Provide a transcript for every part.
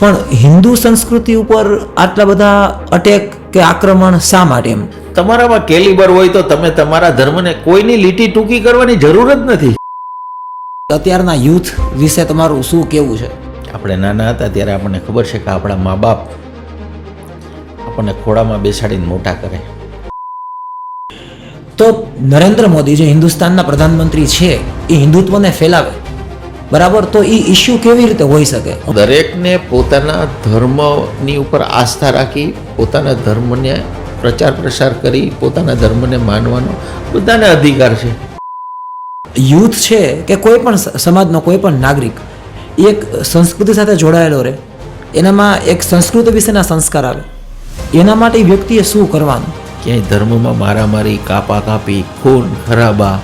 પણ હિન્દુ સંસ્કૃતિ ઉપર આટલા બધા અટેક કે આક્રમણ શા માટે એમ? તમારામાં કેલિબર હોય તો તમે તમારા ધર્મને કોઈની લીટી ટૂંકી કરવાની જરૂર જ નથી. અત્યારના યુથ વિશે તમારું શું કહેવું છે? આપણે નાના હતા ત્યારે આપણને ખબર છે કે આપણા મા બાપ આપણને ખોળામાં બેસાડીને મોટા કરે. તો નરેન્દ્ર મોદી જે હિન્દુસ્તાનના પ્રધાનમંત્રી છે એ હિન્દુત્વને ફેલાવે, બરાબર, તો એ ઇશ્યુ કેવી રીતે હોઈ શકે? દરેકને પોતાના ધર્મની ઉપર આસ્થા રાખી પોતાના ધર્મને પ્રચાર પ્રસાર કરી પોતાના ધર્મને માનવાનો બધાને અધિકાર છે. યુથ છે કે કોઈ પણ સમાજનો કોઈ પણ નાગરિક એક સંસ્કૃતિ સાથે જોડાયેલો રહે, એનામાં એક સંસ્કૃતિ વિશેના સંસ્કાર આવે, એના માટે વ્યક્તિએ શું કરવાનું? ક્યાંય ધર્મમાં મારામારી, કાપા કાપી, ખૂન ખરાબા,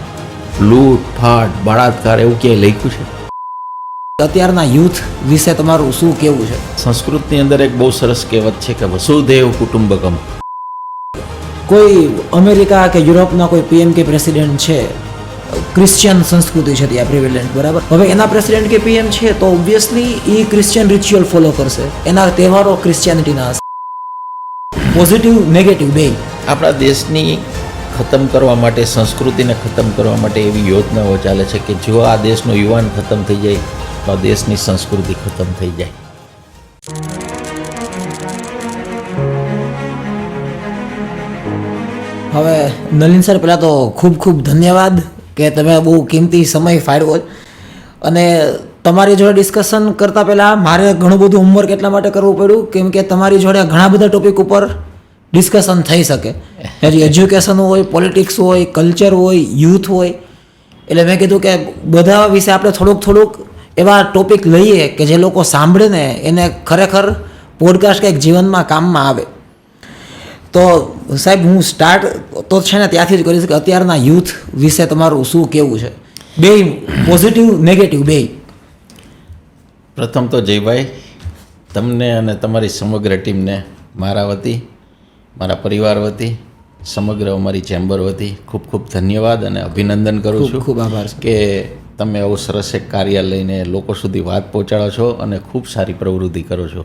લૂંટ ફાટ, બળાત્કાર એવું ક્યાંય લખ્યું છે? અત્યારના યુથ વિશે તમારું શું કહેવું છે? સંસ્કૃતની અંદર એક બહુ સરસ કહેવત છે કે વસુધૈવ કુટુંબકમ. કોઈ અમેરિકા કે યુરોપના કોઈ પીએમ કે પ્રેસિડેન્ટ છે, ક્રિશ્ચિયન સંસ્કૃતિ છે ત્યાં પ્રિવેલન્ટ, બરાબર, હવે એના પ્રેસિડેન્ટ કે પીએમ છે તો ઓબ્વિયસલી એ ક્રિશ્ચિયન રિચ્યુઅલ ફોલો કરશે, એના તહેવારો ક્રિશ્ચિયાનિટીના હશે. પોઝિટિવ નેગેટિવ બે. આપણા દેશની ખતમ કરવા માટે, સંસ્કૃતિને ખતમ કરવા માટે એવી યોજનાઓ ચાલે છે કે જો આ દેશનો યુવાન ખતમ થઈ જાય તો આ દેશની સંસ્કૃતિ ખતમ થઈ જાય. હવે નલિન સર, પહેલાં તો ખૂબ ખૂબ ધન્યવાદ કે તમે બહુ કિંમતી સમય ફાળવ્યો. અને તમારી જોડે ડિસ્કશન કરતાં પહેલાં મારે ઘણું બધું હોમવર્ક એટલા માટે કરવું પડ્યું કેમ કે તમારી જોડે ઘણા બધા ટોપિક ઉપર ડિસ્કશન થઈ શકે. હજી એજ્યુકેશન હોય, પોલિટિક્સ હોય, કલ્ચર હોય, યુથ હોય, એટલે મેં કીધું કે બધા વિશે આપણે થોડુંક એવા ટોપિક લઈએ કે જે લોકો સાંભળે ને એને ખરેખર પોડકાસ્ટ કંઈક જીવનમાં કામમાં આવે. તો સાહેબ, હું સ્ટાર્ટ તો છે ને ત્યાંથી જ કરીશ કે અત્યારના યુથ વિશે તમારું શું કહેવું છે? બે, પોઝિટિવ નેગેટિવ બે. પ્રથમ તો જયભાઈ, તમને અને તમારી સમગ્ર ટીમને મારા વતી, મારા પરિવાર વતી, સમગ્ર અમારી ચેમ્બર વતી ખૂબ ખૂબ ધન્યવાદ અને અભિનંદન કરું છું. ખૂબ આભાર કે તમે આવું સરસ એક કાર્ય લઈને લોકો સુધી વાત પહોંચાડો છો અને ખૂબ સારી પ્રવૃત્તિ કરો છો.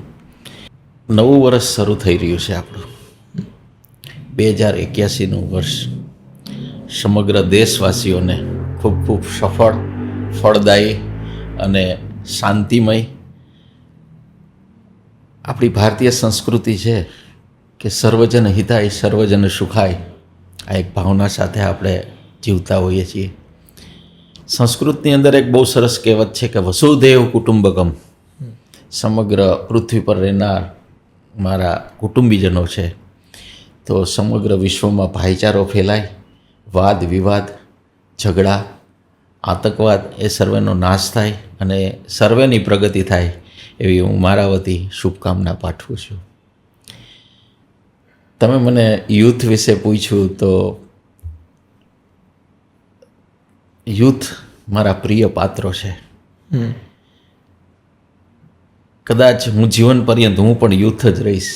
નવું વર્ષ શરૂ થઈ રહ્યું છે આપણું, 2081નું વર્ષ. સમગ્ર દેશવાસીઓને ખૂબ ખૂબ સફળ, ફળદાયી અને શાંતિમય. આપણી ભારતીય સંસ્કૃતિ છે કે સર્વજન હિતાય સર્વજન સુખાય, આ એક ભાવના સાથે આપણે જીવતા હોઈએ છીએ. સંસ્કૃતની અંદર એક બહુ સરસ કહેવત છે કે વસુધૈવ કુટુંબકમ. સમગ્ર પૃથ્વી પર રહેનાર મારા કુટુંબીજનો છે તો સમગ્ર વિશ્વમાં ભાઈચારો ફેલાય, વાદ વિવાદ, ઝઘડા, આતંકવાદ એ સર્વેનો નાશ થાય અને સર્વેની પ્રગતિ થાય એવી હું મારા વતી શુભકામના પાઠવું છું. તમે મને યુથ વિશે પૂછ્યું તો યુથ મારા પ્રિય પાત્રો છે. કદાચ હું જીવન પર્યંત હું પણ યુથ જ રહીશ.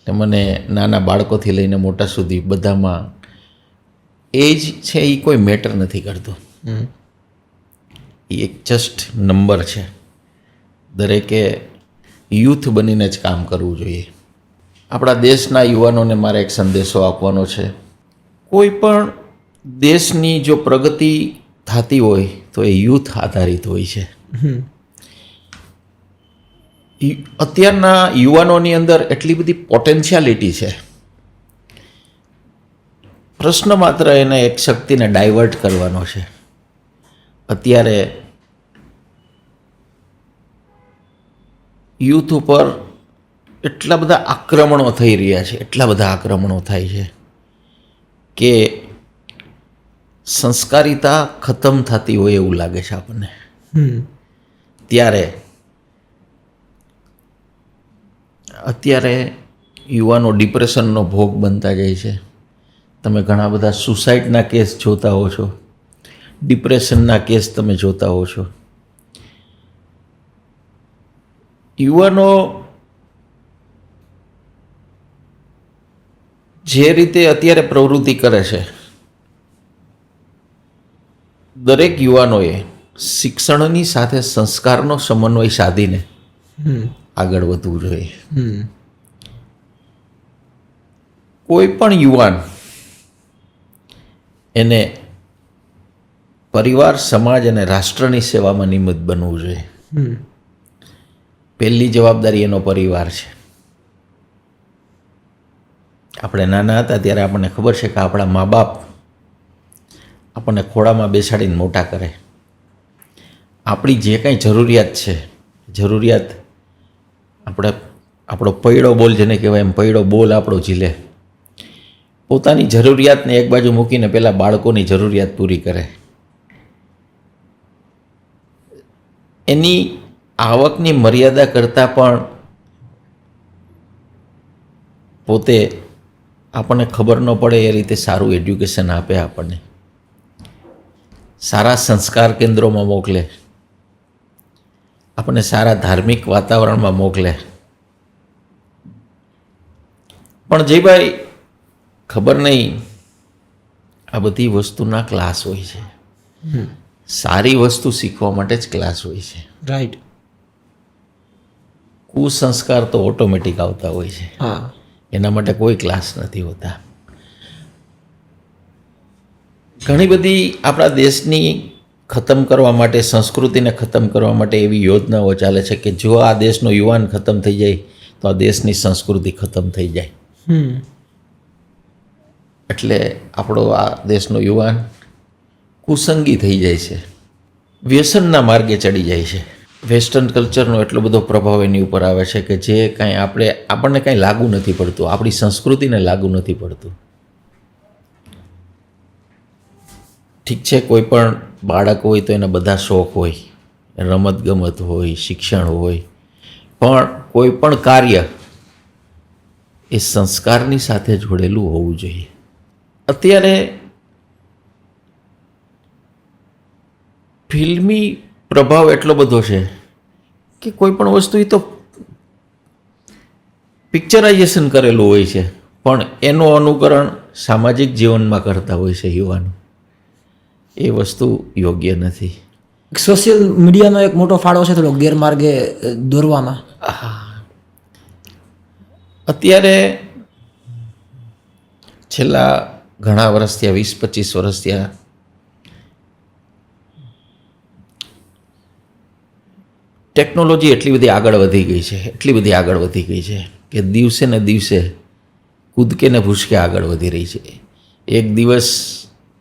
એટલે મને નાના બાળકોથી લઈને મોટા સુધી બધામાં એજ છે એ કોઈ મેટર નથી કરતું. એ એક જસ્ટ નંબર છે. દરેકે યુથ બનીને જ કામ કરવું જોઈએ. આપણા દેશના યુવાનોને મારે એક સંદેશો આપવાનો છે. કોઈ પણ દેશની જો પ્રગતિ થતી હોય તો એ યુથ આધારિત હોય છે. અત્યારના યુવાનોની અંદર એટલી બધી પોટેન્શિયાલિટી છે. પ્રશ્ન માત્ર એને એક શક્તિને ડાયવર્ટ કરવાનો છે. અત્યારે યુથ ઉપર એટલા બધા આક્રમણો થઈ રહ્યા છે, એટલા બધા આક્રમણો થાય છે કે સંસ્કારિતા ખતમ થતી હોય એવું લાગે છે આપણને. અત્યારે યુવાનો ડિપ્રેશનનો ભોગ બનતા જાય છે. તમે ઘણા બધા સુસાઇડના કેસ જોતા હો છો, ડિપ્રેશનના કેસ તમે જોતા હો છો. યુવાનો જે રીતે અત્યારે પ્રવૃત્તિ કરે છે, દરેક યુવાનોએ શિક્ષણની સાથે સંસ્કારનો સમન્વય સાધીને આગળ વધવું જોઈએ. હમ કોઈ પણ યુવાન એને પરિવાર, સમાજ અને રાષ્ટ્રની સેવામાં નિમિત્ત બનવું જોઈએ. હમ પહેલી જવાબદારી એનો પરિવાર છે. આપણે નાના હતા ત્યારે આપણને ખબર છે કે આપણા મા બાપ આપણને ખોળામાં બેસાડીને મોટા કરે. આપણી જે કાંઈ જરૂરિયાત છે, જરૂરિયાત આપણો પૈડો બોલ જેને કહેવાય એમ પૈડો બોલ આપણો ઝીલે. પોતાની જરૂરિયાતને એક બાજુ મૂકીને પહેલાં બાળકોની જરૂરિયાત પૂરી કરે. એની આવકની મર્યાદા કરતાં પણ પોતે આપણને ખબર ન પડે એ રીતે સારું એડ્યુકેશન આપે, આપણને સારા સંસ્કાર કેન્દ્રોમાં મોકલે, આપણને સારા ધાર્મિક વાતાવરણમાં મોકલે. પણ જે ભાઈ ખબર નહીં, આ બધી વસ્તુના ક્લાસ હોય છે. સારી વસ્તુ શીખવા માટે જ ક્લાસ હોય છે. રાઈટ. કુસંસ્કાર તો ઓટોમેટિક આવતા હોય છે, હા. એના માટે કોઈ ક્લાસ નથી હોતા. ઘણી બધી આપણા દેશની ખતમ કરવા માટે, સંસ્કૃતિને ખતમ કરવા માટે એવી યોજનાઓ ચાલે છે કે જો આ દેશનો યુવાન ખતમ થઈ જાય તો આ દેશની સંસ્કૃતિ ખતમ થઈ જાય. એટલે આપણો આ દેશનો યુવાન કુસંગી થઈ જાય છે, વ્યસનના માર્ગે ચડી જાય છે. વેસ્ટર્ન કલ્ચરનો એટલો બધો પ્રભાવ એની ઉપર આવે છે કે જે કાંઈ આપણને કાંઈ લાગુ નથી પડતું, આપણી સંસ્કૃતિને લાગુ નથી પડતું. ઠીક છે, કોઈ પણ બાળક હોય તો એના બધા શોખ હોય, રમતગમત હોય, શિક્ષણ હોય, પણ કોઈ પણ કાર્ય એ સંસ્કારની સાથે જોડેલું હોવું જોઈએ. અત્યારે ફિલ્મી પ્રભાવ એટલો બધો છે કે કોઈ પણ વસ્તુ એ તો પિક્ચરાઇઝેશન કરેલું હોય છે, પણ એનું અનુકરણ સામાજિક જીવનમાં કરતા હોય છે યુવાનો. એ વસ્તુ યોગ્ય નથી. સોશિયલ મીડિયાનો એક મોટો ફાળો છે થોડો ગેરમાર્ગે દોરવામાં. અત્યારે છેલ્લા ઘણા વર્ષ થયા, 20-25 વર્ષ થયા, ટેકનોલોજી એટલી બધી આગળ વધી ગઈ છે, એટલી બધી આગળ વધી ગઈ છે કે દિવસે ને દિવસે કૂદકે ને ભૂસકે આગળ વધી રહી છે. એક દિવસ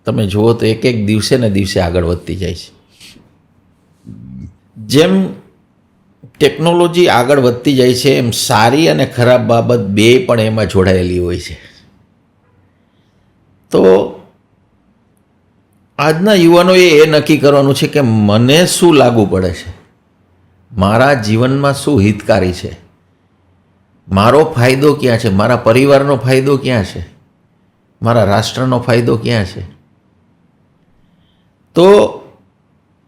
તમે જુઓ તો એક દિવસે ને દિવસે આગળ વધતી જાય છે. જેમ ટેકનોલોજી આગળ વધતી જાય છે એમ સારી અને ખરાબ બાબત બે પણ એમાં જોડાયેલી હોય છે. તો આજના યુવાનોએ એ નક્કી કરવાનું છે કે મને શું લાગુ પડે છે, મારા જીવનમાં શું હિતકારી છે, મારો ફાયદો ક્યાં છે, મારા પરિવારનો ફાયદો ક્યાં છે, મારા રાષ્ટ્રનો ફાયદો ક્યાં છે. તો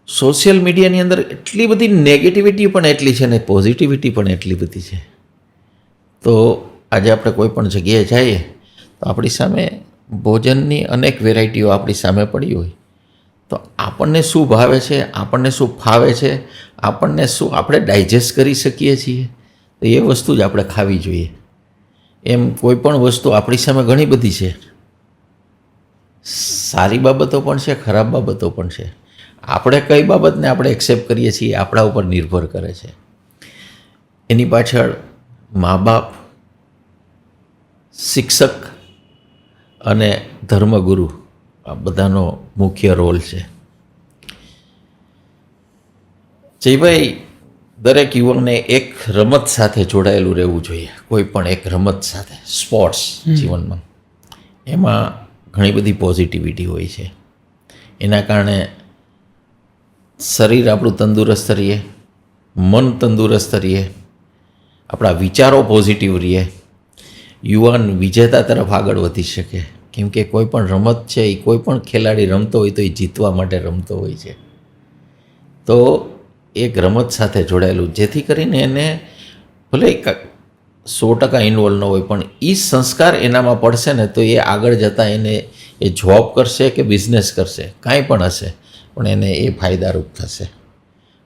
સોશિયલ મીડિયાની અંદર એટલી બધી નેગેટિવિટી પણ એટલી છે ને પોઝિટિવિટી પણ એટલી બધી છે. તો આજે આપણે કોઈ પણ જગ્યાએ જઈએ તો આપણી સામે ભોજનની અનેક વેરાયટીઓ આપણી સામે પડી હોય તો આપણને શું ભાવે છે, આપણને શું ફાવે છે, આપણને શું આપણે ડાયજેસ્ટ કરી શકીએ છીએ, તો એ વસ્તુ જ આપણે ખાવી જોઈએ. એમ કોઈ પણ વસ્તુ આપણી સામે ઘણી બધી છે, સારી બાબતો પણ છે, ખરાબ બાબતો પણ છે. આપણે કઈ બાબતને આપણે એક્સેપ્ટ કરીએ છીએ આપણા ઉપર નિર્ભર કરે છે. એની પાછળ મા બાપ, શિક્ષક અને ધર્મગુરુ આ બધાનો મુખ્ય રોલ છે. જયભાઈ, દરેક યુવાનને એક રમત સાથે જોડાયેલું રહેવું જોઈએ, કોઈ પણ એક રમત સાથે, સ્પોર્ટ્સ જીવનમાં. એમાં ઘણી બધી પોઝિટિવિટી હોય છે. એના કારણે શરીર આપણું તંદુરસ્ત રહીએ, મન તંદુરસ્ત રહીએ, આપણા વિચારો પોઝિટિવ રહીએ, યુવાન વિજેતા તરફ આગળ વધી શકે. કેમ કે કોઈ પણ રમત છે એ કોઈ પણ ખેલાડી રમતો હોય તો એ જીતવા માટે રમતો હોય છે. તો એક રમત સાથે જોડાયેલું, જેથી કરીને એને ભલે 100% ઇન્વોલ્વ ન હોય પણ એ સંસ્કાર એનામાં પડશે ને તો એ આગળ જતાં એને એ જોબ કરશે કે બિઝનેસ કરશે, કાંઈ પણ હશે પણ એને એ ફાયદારૂપ થશે.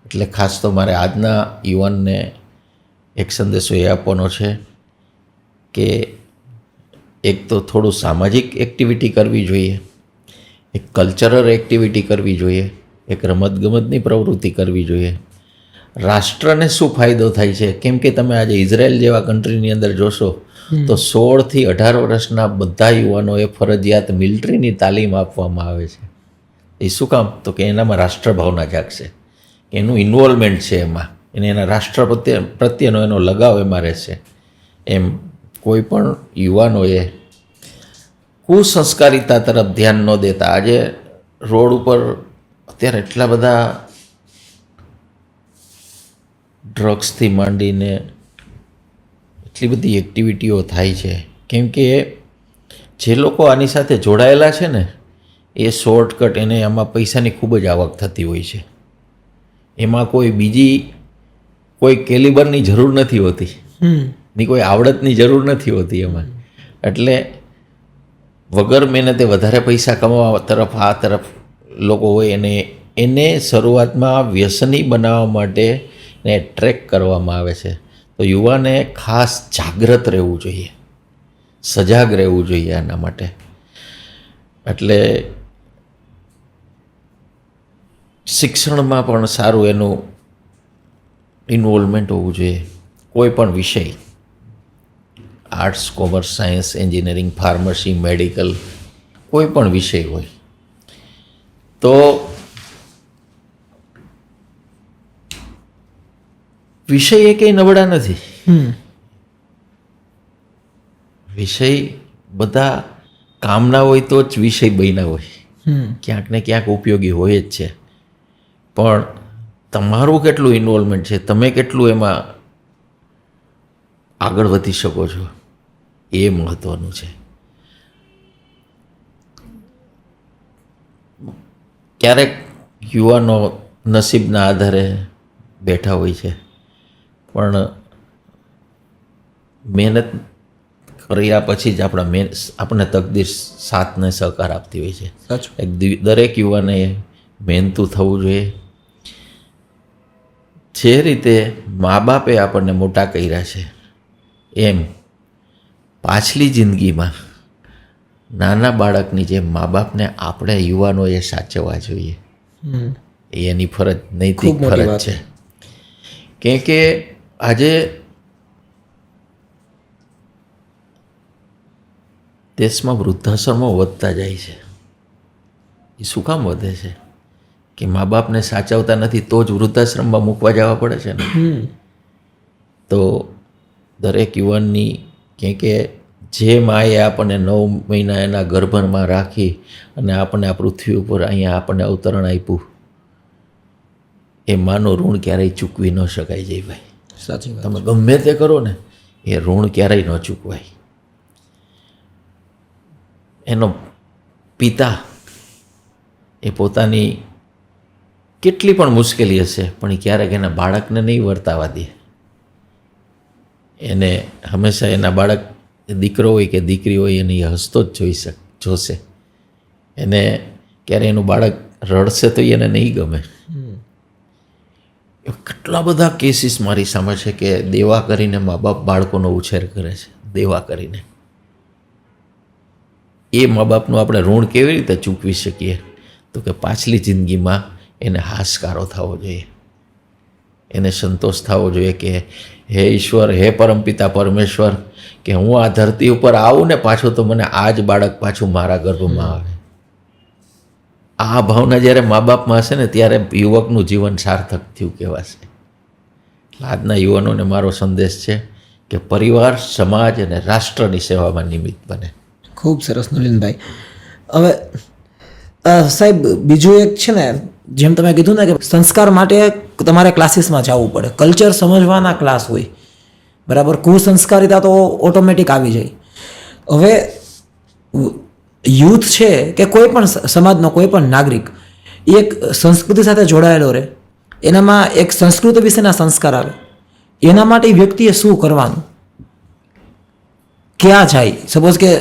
એટલે ખાસ તો મારે આજના યુવાનને એક સંદેશો એ આપવાનો છે કે એક તો થોડું સામાજિક એક્ટિવિટી કરવી જોઈએ, એક કલ્ચરલ એક્ટિવિટી કરવી જોઈએ, એક રમતગમતની પ્રવૃત્તિ કરવી જોઈએ. રાષ્ટ્રને શું ફાયદો થાય છે? કેમ કે તમે આજે ઇઝરાયલ જેવા કન્ટ્રીની અંદર જોશો તો 16 થી 18 વર્ષના બધા યુવાનોએ ફરજિયાત મિલિટરીની તાલીમ આપવામાં આવે છે. એ શું કામ? તો કે એનામાં રાષ્ટ્રભાવના જાગશે, એનું ઇન્વોલ્વમેન્ટ છે એમાં, એને એના રાષ્ટ્ર પ્રત્યેનો એનો લગાવ એમાં રહેશે. એમ કોઈ પણ યુવાનોએ કુસંસ્કારિતા તરફ ધ્યાન ન દેતા, આજે રોડ ઉપર અત્યારે એટલા બધા ડ્રગ્સથી માંડીને એટલી બધી એક્ટિવિટીઓ થાય છે. કેમ કે જે લોકો આની સાથે જોડાયેલા છે ને એ શોર્ટકટ, એને આમાં પૈસાની ખૂબ જ આવક થતી હોય છે. એમાં કોઈ બીજી કોઈ કેલિબરની જરૂર નથી હોતી, ની કોઈ આવડતની જરૂર નથી હોતી એમાં. એટલે વગર મહેનતે વધારે પૈસા કમાવા તરફ આ તરફ લોકો હોય, એને શરૂઆતમાં વ્યસની બનાવવા માટે ને ટ્રેક કરવામાં આવે છે. તો યુવાને ખાસ જાગૃત રહેવું જોઈએ, સજાગ રહેવું જોઈએ આના માટે. એટલે શિક્ષણમાં પણ સારું એનું ઇન્વોલ્વમેન્ટ હોવું જોઈએ. કોઈ પણ વિષય, arts, commerce, science, engineering, pharmacy, medical, કોઈ પણ વિષય હોય તો વિષય એ કંઈ નબળા નથી. વિષય બધા કામના હોય તો જ વિષય બન્યા હોય, ક્યાંક ને ક્યાંક ઉપયોગી હોય જ છે. પણ તમારું કેટલું ઇન્વોલ્વમેન્ટ છે, તમે કેટલું એમાં આગળ વધી શકો છો, એ મહત્ત્વનું છે. ક્યારેક યુવાનો નસીબના આધારે બેઠા હોય છે, પણ મહેનત કર્યા પછી જ આપણને તકદીર સાથને સહકાર આપતી હોય છે. દરેક યુવાને મહેનતું થવું જોઈએ. જે રીતે મા બાપે આપણને મોટા કર્યા છે એમ પાછલી જિંદગીમાં નાના બાળકની જેમ મા બાપને આપણે યુવાનોએ સાચવવા જોઈએ. એ એની ફરજ, નૈતિક ફરજ છે. કેમ કે આજે દેશમાં વૃદ્ધાશ્રમો વધતા જાય છે. એ શું કામ વધે છે? કે મા બાપને સાચવતા નથી તો જ વૃદ્ધાશ્રમમાં મૂકવા જવા પડે છે ને. તો દરેક યુવાનની, કે જે માએ આપણને 9 મહિના એના ગર્ભમાં રાખી અને આપણને આ પૃથ્વી ઉપર અહીંયા આપણને અવતરણ આપ્યું, એ માનું ઋણ ક્યારેય ચૂકવી ન શકાય જયભાઈ. સાચી વાત. તમે ગમે તે કરો ને એ ઋણ ક્યારેય ન ચૂકવાય. એનો પિતા એ પોતાની કેટલી પણ મુશ્કેલી હશે પણ એ ક્યારેક એના બાળકને નહીં વર્તાવા દે. એને હંમેશા એના બાળક, દીકરો હોય કે દીકરી હોય, એને એ હસતો જ જોશે. એને ક્યારે એનું બાળક રડશે તો એને નહીં ગમે. કેટલા બધા કેસીસ મારી સામે છે કે દેવા કરીને મા બાપ બાળકોનો ઉછેર કરે છે, દેવા કરીને. એ મા બાપનું આપણે ઋણ કેવી રીતે ચૂકવી શકીએ? તો કે પાછલી જિંદગીમાં એને હાશકારો થવો જોઈએ, એને સંતોષ થવો જોઈએ કે હે ઈશ્વર, હે પરમપિતા પરમેશ્વર, કે હું આ ધરતી ઉપર આવું ને પાછું તો મને આ જ બાળક પાછું મારા ગર્ભમાં આવે. આ ભાવના જ્યારે મા બાપમાં હશે ને ત્યારે યુવકનું જીવન સાર્થક થયું કહેવાશે. આજના યુવાનોને મારો સંદેશ છે કે પરિવાર, સમાજ અને રાષ્ટ્રની સેવામાં નિમિત્ત બને. ખૂબ સરસ નલિનભાઈ. હવે સાહેબ, બીજું એક છે ને, જેમ તમે કીધું ને કે સંસ્કાર માટે તમારે ક્લાસીસમાં જવું પડે, કલ્ચર સમજવાના ક્લાસ હોય, બરાબર. કુસંસ્કારિતા તો ઓટોમેટિક આવી જાય. હવે યુથ છે કે કોઈ પણ સમાજનો કોઈ પણ નાગરિક એક સંસ્કૃતિ સાથે જોડાયેલો રહે, એનામાં એક સંસ્કૃતિ વિશેના સંસ્કાર આવે, એના માટે વ્યક્તિએ શું કરવાનું, ક્યાં જાય? સપોઝ કે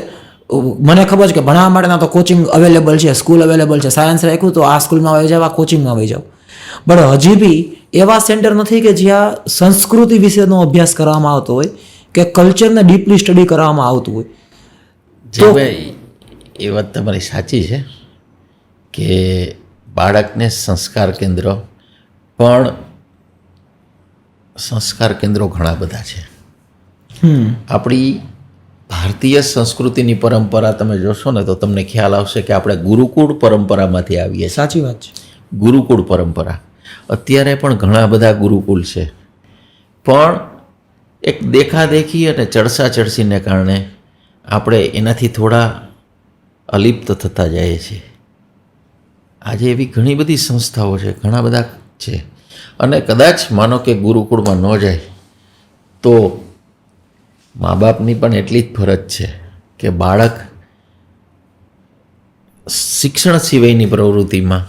મને ખબર છે કે ભણવા માટેના તો કોચિંગ અવેલેબલ છે, સ્કૂલ અવેલેબલ છે, સાયન્સ રાખ્યું તો આ સ્કૂલમાં આવી જાવ, આ કોચિંગમાં આવી જાવ. પણ હજી બી એવા સેન્ટર નથી કે જ્યાં સંસ્કૃતિ વિશેનો અભ્યાસ કરવામાં આવતો હોય કે કલ્ચરને ડીપલી સ્ટડી કરવામાં આવતું હોય. જે ભાઈ એ વાત તમારી સાચી છે કે બાળકને સંસ્કાર કેન્દ્ર, પણ સંસ્કાર કેન્દ્રો ઘણા બધા છે. આપણી ભારતીય સંસ્કૃતિની પરંપરા તમે જોશો ને તો તમને ખ્યાલ આવશે કે આપણે ગુરુકુળ પરંપરામાંથી આવીએ છીએ. સાચી વાત છે. ગુરુકુળ પરંપરા અત્યારે પણ ઘણા બધા ગુરુકુળ છે, પણ એક દેખાદેખી અને ચડસાચડસીને કારણે આપણે એનાથી થોડા અલિપ્ત થતા જઈએ છીએ. આજે એવી ઘણી બધી સંસ્થાઓ છે, ઘણા બધા છે, અને કદાચ માનો કે ગુરુકુળમાં ન જાય તો મા બાપની પણ એટલી જ ફરજ છે કે બાળક શિક્ષણ સિવાયની પ્રવૃત્તિમાં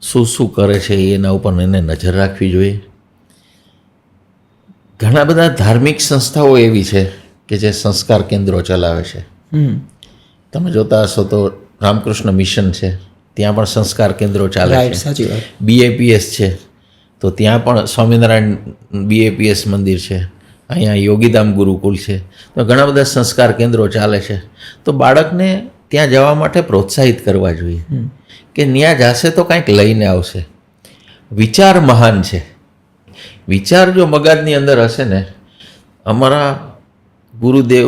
શું શું કરે છે એના ઉપર એને નજર રાખવી જોઈએ. ઘણા બધા ધાર્મિક સંસ્થાઓ એવી છે કે જે સંસ્કાર કેન્દ્રો ચલાવે છે. તમે જોતા હશો તો રામકૃષ્ણ મિશન છે, ત્યાં પણ સંસ્કાર કેન્દ્રો ચાલે છે. સાચી વાત. BAPS છે તો ત્યાં પણ સ્વામિનારાયણ BAPS મંદિર છે, અહીંયા યોગીધામ ગુરુકુલ છે, તો ઘણા બધા સંસ્કાર કેન્દ્રો ચાલે છે. તો બાળકને ત્યાં જવા માટે પ્રોત્સાહિત કરવા જોઈએ કે ત્યાં જશે તો કાંઈક લઈને આવશે. વિચાર મહાન છે. વિચાર જો મગજની અંદર હશે ને, અમારા ગુરુદેવ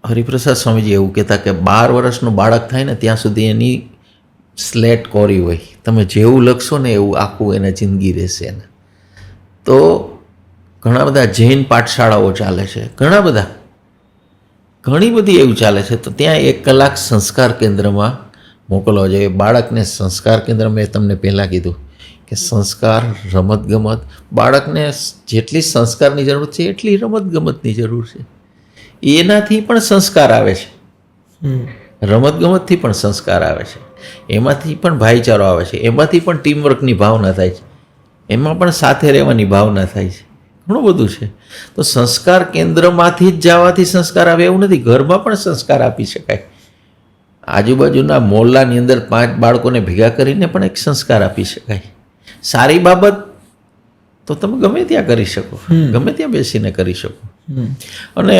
હરિપ્રસાદ સ્વામીજી એવું કહેતા કે 12 વર્ષનું બાળક થાય ને ત્યાં સુધી એની સ્લેટ કોરી હોય, તમે જેવું લખશો ને એવું આખું એને જિંદગી રહેશે એને. તો ઘણા બધા જૈન પાઠશાળાઓ ચાલે છે, ઘણી બધી એવું ચાલે છે. તો ત્યાં 1 કલાક સંસ્કાર કેન્દ્રમાં મોકલવા જોઈએ બાળકને. સંસ્કાર કેન્દ્ર મેં તમને પહેલાં કીધું કે સંસ્કાર, રમતગમત, બાળકને જેટલી સંસ્કારની જરૂર છે એટલી રમતગમતની જરૂર છે. એનાથી પણ સંસ્કાર આવે છે, રમતગમતથી પણ સંસ્કાર આવે છે, એમાંથી પણ ભાઈચારો આવે છે, એમાંથી પણ ટીમવર્કની ભાવના થાય છે, એમાં પણ સાથે રહેવાની ભાવના થાય છે. ઘણું બધું છે. તો સંસ્કાર કેન્દ્રમાંથી જ જવાથી સંસ્કાર આવે એવું નથી, ઘરમાં પણ સંસ્કાર આપી શકાય. આજુબાજુના મોહલ્લાની અંદર 5 બાળકોને ભેગા કરીને પણ એક સંસ્કાર આપી શકાય. સારી બાબત તો તમે ગમે ત્યાં કરી શકો, ગમે ત્યાં બેસીને કરી શકો. અને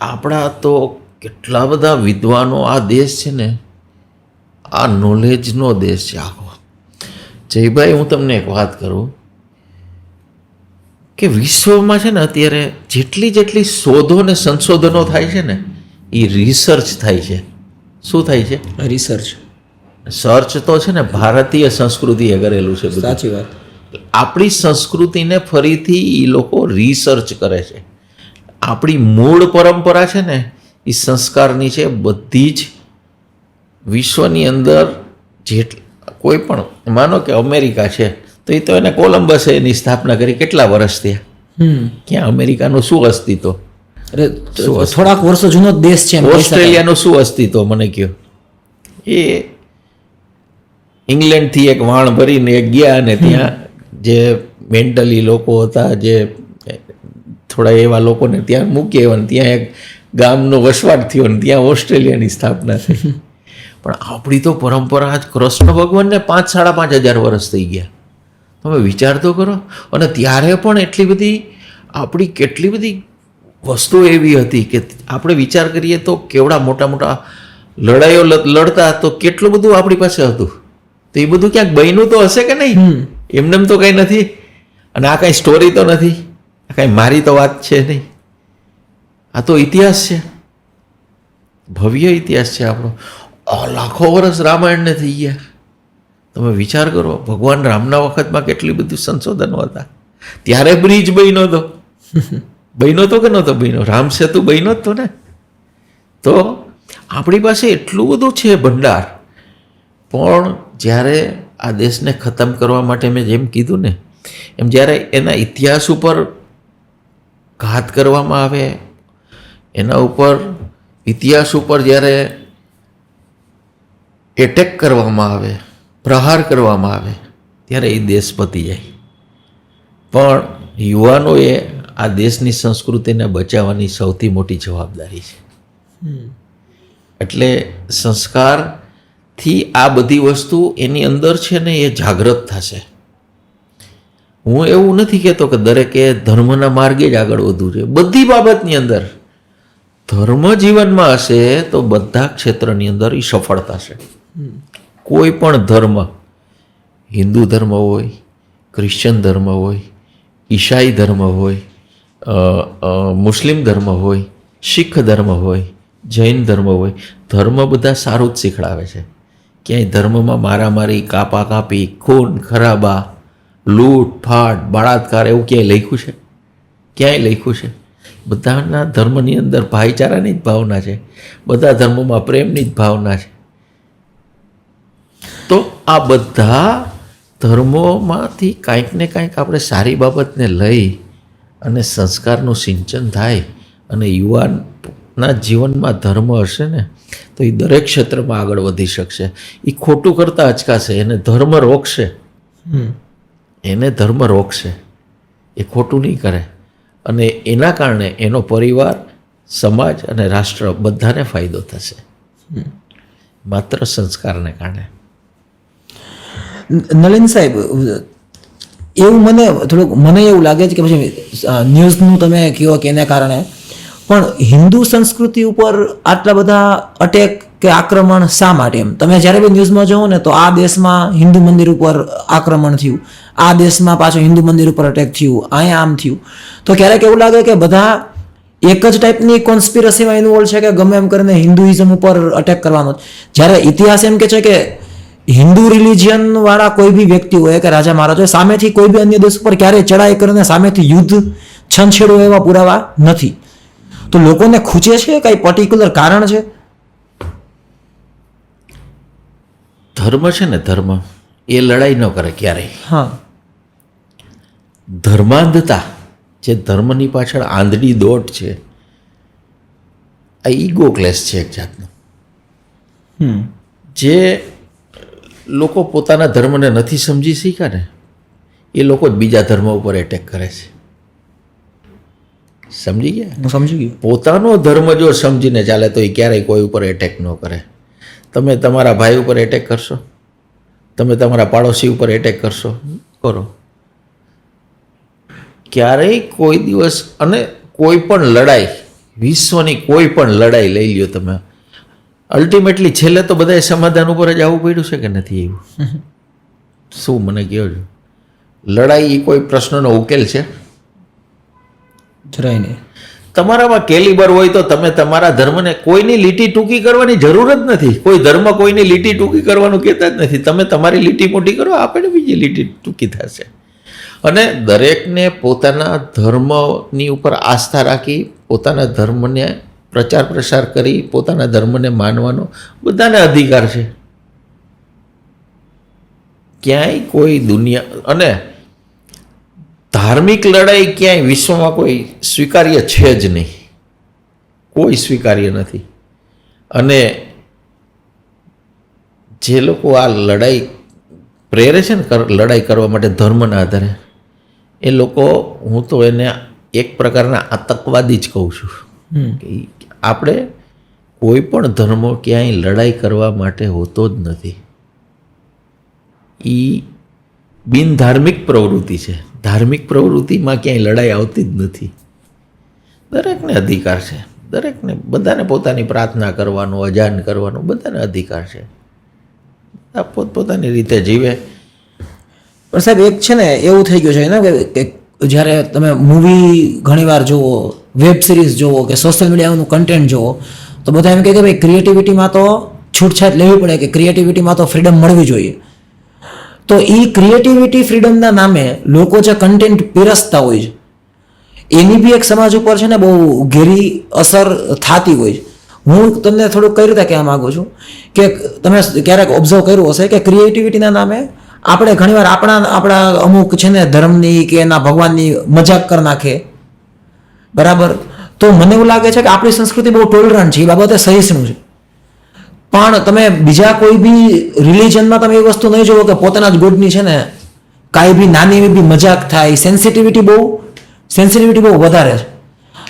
આપણા તો કેટલા બધા વિદ્વાનો, આ દેશ છે ને આ નોલેજનો દેશ છે આખો. જયભાઈ, હું તમને એક વાત કરું કે વિશ્વમાં છે ને અત્યારે જેટલી શોધો ને સંશોધનો થાય છે ને એ રિસર્ચ થાય છે. શું થાય છે? રિસર્ચ. સર્ચ તો છે ને ભારતીય સંસ્કૃતિએ કરેલું છે બધું. સાચી વાત. આપણી સંસ્કૃતિને ફરીથી એ લોકો રિસર્ચ કરે છે. આપણી મૂળ પરંપરા છે ને એ સંસ્કારની છે. બધી જ વિશ્વની અંદર કોઈ પણ, માનો કે અમેરિકા છે તો એ તો એને કોલંબસે એની સ્થાપના કરી, કેટલા વર્ષ થયા? ક્યાં અમેરિકાનું શું અસ્તિત્વ? થોડાક વર્ષો જૂનો દેશ છે. ઓસ્ટ્રેલિયાનું શું અસ્તિત્વ મને કહો? એ ઇંગ્લેન્ડથી એક વાણ ભરીને ગયા અને ત્યાં જે મેન્ટલી લોકો હતા, જે થોડા એવા લોકોને ત્યાં મૂકી આવ્યા ને ત્યાં એક ગામનો વસવાટ થયો ને ત્યાં ઓસ્ટ્રેલિયાની સ્થાપના થઈ. પણ આપણી તો પરંપરા આજ કૃષ્ણ ભગવાનને 5-5.5 વર્ષ થઈ ગયા. તમે વિચાર તો કરો. અને ત્યારે પણ એટલી બધી આપણી કેટલી બધી વસ્તુઓ એવી હતી કે આપણે વિચાર કરીએ તો કેવડા મોટા મોટા લડાઈઓ લડતા તો કેટલું બધું આપણી પાસે હતું. તો એ બધું ક્યાંક બન્યું તો હશે કે નહીં? એમને તો કંઈ નથી. અને આ કાંઈ સ્ટોરી તો નથી, આ કાંઈ મારી તો વાત છે નહીં, આ તો ઇતિહાસ છે, ભવ્ય ઇતિહાસ છે આપણો. લાખો વર્ષ રામાયણને થઈ ગયા. તમે વિચાર કરો, ભગવાન રામના વખતમાં કેટલી બધી સંશોધનો હતા. ત્યારે બ્રિજ બન્યો હતો. બન્યો તો કે નહોતો બન્યો? રામ સેતુ બન્યો જ તો ને. તો આપણી પાસે એટલું બધું છે ભંડાર. પણ જ્યારે આ દેશને ખતમ કરવા માટે મેં જેમ કીધું ને એમ, જ્યારે એના ઇતિહાસ ઉપર ઘાત કરવામાં આવે, એના ઉપર ઇતિહાસ ઉપર જ્યારે એટેક કરવામાં આવે, પ્રહાર કરવામાં આવે, ત્યારે એ દેશ પતી જાય. પણ યુવાનોએ આ દેશની સંસ્કૃતિને બચાવવાની સૌથી મોટી જવાબદારી છે. એટલે સંસ્કારથી આ બધી વસ્તુ એની અંદર છે ને એ જાગૃત થશે. હું એવું નથી કહેતો કે દરેકે ધર્મના માર્ગે જ આગળ વધવું જોઈએ. બધી બાબતની અંદર ધર્મ જીવનમાં હશે તો બધા ક્ષેત્રની અંદર એ સફળ થશે. કોઈ પણ ધર્મ, હિન્દુ ધર્મ હોય, ક્રિશ્ચન ધર્મ હોય, ઈસાઈ ધર્મ હોય, મુસ્લિમ ધર્મ હોય, શીખ ધર્મ હોય, જૈન ધર્મ હોય, ધર્મ બધા સારું જ શીખડાવે છે. ક્યાંય ધર્મમાં મારામારી, કાપાકાપી, ખૂન ખરાબા, લૂંટ ફાટ, બળાત્કાર એવું ક્યાંય લખ્યું છે? ક્યાંય લખ્યું છે? બધાના ધર્મની અંદર ભાઈચારાની જ ભાવના છે. બધા ધર્મોમાં પ્રેમની જ ભાવના છે. તો આ બધા ધર્મોમાંથી કાંઈક ને કાંઈક આપણે સારી બાબતને લઈ અને સંસ્કારનું સિંચન થાય અને યુવાનના જીવનમાં ધર્મ હશે ને તો એ દરેક ક્ષેત્રમાં આગળ વધી શકશે. એ ખોટું કરતાં અચકાશે, એને ધર્મ રોકશે. એને ધર્મ રોકશે, એ ખોટું નહીં કરે અને એના કારણે એનો પરિવાર, સમાજ અને રાષ્ટ્ર બધાને ફાયદો થશે, માત્ર સંસ્કારને કારણે. નલિન સાહેબ, એવું મને એવું લાગે છે કે પછી ન્યૂઝનું તમે કહો કે એના કારણે પણ હિન્દુ સંસ્કૃતિ ઉપર આટલા બધા અટેક કે આક્રમણ શા માટે? એમ તમે જ્યારે બી ન્યૂઝમાં જોવો ને તો આ દેશમાં હિન્દુ મંદિર ઉપર આક્રમણ થયું, આ દેશમાં પાછું હિન્દુ મંદિર ઉપર અટેક થયું, અહીંયા આમ થયું. તો ક્યારેક એવું લાગે કે બધા એક જ ટાઈપની કોન્સ્પિરસીમાં ઇન્વોલ્વ છે કે ગમે એમ કરીને હિન્દુઇઝમ ઉપર અટેક કરવાનો. જ્યારે ઇતિહાસ એમ કે છે કે હિન્દુ રિલિજિયન વાળા કોઈ બી વ્યક્તિ હોય કે રાજા મહારાજ હોય, સામેથી કોઈ બી અન્ય દેશ ઉપર ક્યારેય ચડાઈ કરીને સામેથી યુદ્ધ છંછેડો એવા પુરાવા નથી. તો લોકોને ખૂચે છે, કઈ પર્ટિક્યુલર કારણ છે? ધર્મ છે ને, ધર્મ એ લડાઈ ન કરે ક્યારેય. હા, ધર્માંધતા, જે ધર્મની પાછળ આંધળી દોટ છે, આ ઈગો ક્લેશ છે એક જાતનો. જે લોકો પોતાના ધર્મને નથી સમજી શીખ્યા ને એ લોકો જ બીજા ધર્મ ઉપર એટેક કરે છે. સમજી ગયા? હું સમજી ગયો. પોતાનો ધર્મ જો સમજીને ચાલે તો એ ક્યારેય કોઈ ઉપર એટેક ન કરે. તમે તમારા ભાઈ ઉપર એટેક કરશો, તમે તમારા પાડોશી ઉપર એટેક કરશો, કરો. ક્યારેય કોઈ દિવસ, અને કોઈ પણ લડાઈ, વિશ્વની કોઈ પણ લડાઈ લઈ લ્યો તમે, અલ્ટિમેટલી છેલ્લે તો બધાએ સમાધાન ઉપર જ આવવું પડ્યું છે કે નથી એવું? શું મને કહો છો? લડાઈ એ કોઈ પ્રશ્નનો ઉકેલ છે? જરાય નહીં. તમારામાં કેલિબર હોય તો તમે તમારા ધર્મને, કોઈની લીટી ટૂંકી કરવાની જરૂર જ નથી. કોઈ ધર્મ કોઈની લીટી ટૂંકી કરવાનું કહેતા જ નથી. તમે તમારી લીટી મોટી કરો, આપણે બીજી લીટી ટૂંકી થશે. અને દરેકને પોતાના ધર્મની ઉપર આસ્થા રાખી, પોતાના ધર્મને પ્રચાર પ્રસાર કરી, પોતાના ધર્મને માનવાનો બધાને અધિકાર છે. ક્યાંય કોઈ દુનિયા, અને ધાર્મિક લડાઈ ક્યાંય વિશ્વમાં કોઈ સ્વીકાર્ય છે જ નહીં, કોઈ સ્વીકાર્ય નથી. અને જે લોકો આ લડાઈ પ્રેરે છે ને લડાઈ કરવા માટે ધર્મના આધારે, એ લોકો, હું તો એને એક પ્રકારના આતંકવાદી જ કહું છું. કે આપણે કોઈ પણ ધર્મ ક્યાંય લડાઈ કરવા માટે હોતો જ નથી. એ બિનધાર્મિક પ્રવૃત્તિ છે. ધાર્મિક પ્રવૃત્તિમાં ક્યાંય લડાઈ આવતી જ નથી. દરેકને અધિકાર છે, દરેકને, બધાને પોતાની પ્રાર્થના કરવાનો, અજાન કરવાનો બધાને અધિકાર છે. આ પોતપોતાની રીતે જીવે. પણ સાહેબ એક છે ને એવું થઈ ગયું છે ને કે જ્યારે તમે મૂવી ઘણીવાર જુઓ, વેબ સિરીઝ જુઓ કે સોશિયલ મીડિયાનું કન્ટેન્ટ જુઓ તો બધા એમ કહે કે ભાઈ ક્રિએટિવિટીમાં તો છૂટછાટ લેવી પડે, કે ક્રિએટિવિટીમાં તો ફ્રીડમ મળવી જોઈએ. તો એ ક્રિએટિવિટી ફ્રીડમના નામે લોકો જે કન્ટેન્ટ પીરસતા હોય છે એની બી એક સમાજ ઉપર છે ને બહુ ઘેરી અસર થતી હોય છે. હું તમને થોડુંક કઈ રીતે કહેવા માગું છું કે તમે ક્યારેક ઓબ્ઝર્વ કર્યું હશે કે ક્રિએટિવિટીના નામે આપણે ઘણીવાર આપણા અમુક છે ને ધર્મની કે એના ભગવાનની મજાક કરી નાખે, બરાબર? તો મને એવું લાગે છે કે આપણી સંસ્કૃતિ બહુ ટોલરન્ટ છે, એ બાબતે સહિષ્ણુ છે. પણ તમે બીજા કોઈ બી રિલિજનમાં તમે એ વસ્તુ નહીં જોવો કે પોતાના જ ગોડની છે ને કાંઈ બી નાની એવી બી મજાક થાય, સેન્સિટિવિટી બહુ વધારે છે.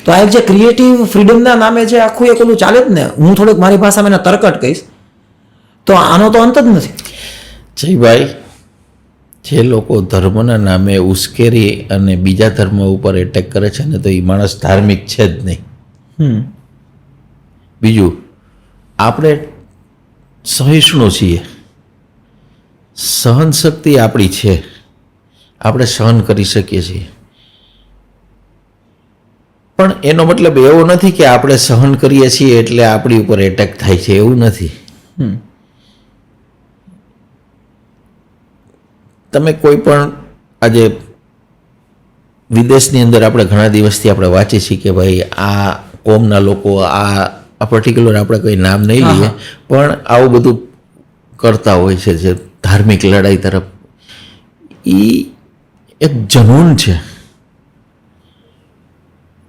તો આ એક જે ક્રિએટિવ ફ્રીડમના નામે જે આખું એક ઓલું ચાલે જ ને, હું થોડુંક મારી ભાષામાં એને તરકટ કહીશ, તો આનો તો અંત જ નથી. જયભાઈ, જે લોકો ધર્મના નામે ઉશ્કેરી અને બીજા ધર્મ ઉપર એટેક કરે છે ને, તો એ માણસ ધાર્મિક છે જ નહીં. બીજું, આપણે સહિષ્ણુ છીએ, સહન શક્તિ આપણી છે, આપણે સહન કરી શકીએ છીએ. પણ એનો મતલબ એવો નથી કે આપણે સહન કરીએ છીએ એટલે આપણી ઉપર એટેક થાય છે, એવું નથી. તમે કોઈ પણ આજે વિદેશની અંદર આપણે ઘણા દિવસથી આપણે વાંચીએ છીએ કે ભાઈ આ કોમના લોકો આ પર્ટિક્યુલર આપણે કોઈ નામ નહીં લઈએ, પણ આવું બધું કરતા હોય છે જે ધાર્મિક લડાઈ તરફ. એ એક જનૂન છે,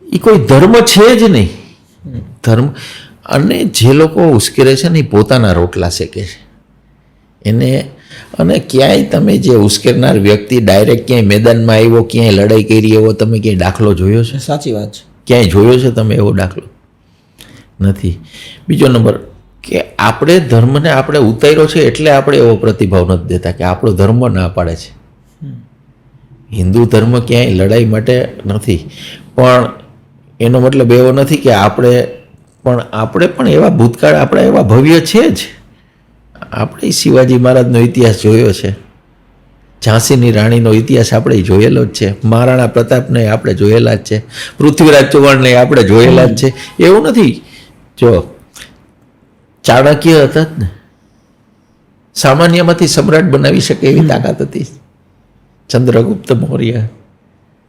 એ કોઈ ધર્મ છે જ નહીં. ધર્મ અને જે લોકો ઉશ્કેરે છે ને એ પોતાના રોટલા શેકે છે એને. અને ક્યાંય તમે જે ઉશ્કેરનાર વ્યક્તિ ડાયરેક્ટ ક્યાંય મેદાનમાં આવ્યો, ક્યાંય લડાઈ કરી એવો તમે ક્યાંય દાખલો જોયો છે? સાચી વાત છે. ક્યાંય જોયો છે તમે એવો દાખલો? નથી. બીજો નંબર કે આપણે ધર્મને આપણે ઉતાર્યો છે એટલે આપણે એવો પ્રતિભાવ નથી દેતા કે આપણો ધર્મ ના પાડે છે. હિન્દુ ધર્મ ક્યાંય લડાઈ માટે નથી, પણ એનો મતલબ એવો નથી કે આપણે પણ એવા ભૂતકાળ આપણા એવા ભવ્ય છે જ. આપણે શિવાજી મહારાજનો ઇતિહાસ જોયો છે, ઝાંસીની રાણીનો ઇતિહાસ આપણે જોયેલો જ છે, મહારાણા પ્રતાપને આપણે જોયેલા જ છે, પૃથ્વીરાજ ચૌહાણને આપણે જોયેલા જ છે. એવું નથી. જો ચાણક્ય હતા જ ને, સામાન્યમાંથી સમ્રાટ બનાવી શકે એવી તાકાત હતી. ચંદ્રગુપ્ત મૌર્ય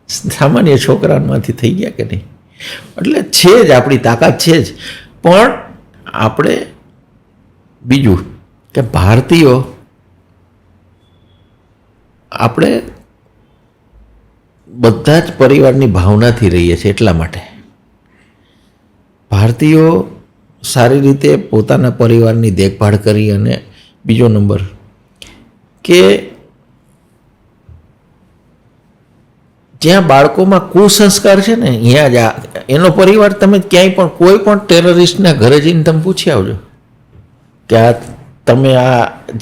સામાન્ય છોકરામાંથી થઈ ગયા કે નહીં? એટલે છે જ, આપણી તાકાત છે જ. પણ આપણે બીજું કે ભારતીયો આપણે બધા જ પરિવારની ભાવનાથી રહીએ છીએ. એટલા માટે ભારતીયો સારી રીતે પોતાના પરિવારની દેખભાળ કરી. અને બીજો નંબર કે જ્યાં બાળકોમાં કુસંસ્કાર છે ને, અહીંયા જ એનો પરિવાર. તમે ક્યાંય પણ કોઈ પણ ટેરરિસ્ટના ઘરે જઈને તમે પૂછી આવજો કે તમે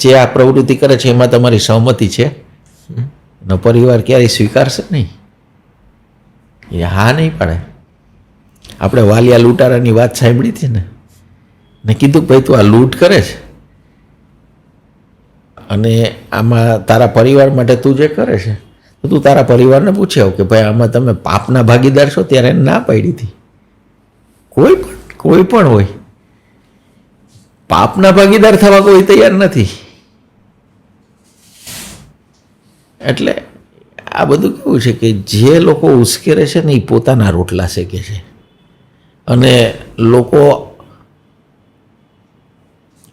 જે આ પ્રવૃત્તિ કરે છે એમાં તમારી સહમતિ છે? એનો પરિવાર ક્યારેય સ્વીકારશે નહીં, એ હા નહીં પાડે. આપણે વાલિયા લૂંટારાની વાત સાંભળી હતી ને કીધું ભાઈ તું આ લૂંટ કરે છે અને આમાં તારા પરિવાર માટે તું જે કરે છે તો તું તારા પરિવારને પૂછી આવ કે ભાઈ આમાં તમે પાપના ભાગીદાર છો. ત્યારે એને ના પાડી હતી. કોઈ પણ હોય, પાપના ભાગીદાર થવા કોઈ તૈયાર નથી. એટલે આ બધું કેવું છે કે જે લોકો ઉશ્કેરે છે ને એ પોતાના રોટલા શેકે છે. અને લોકો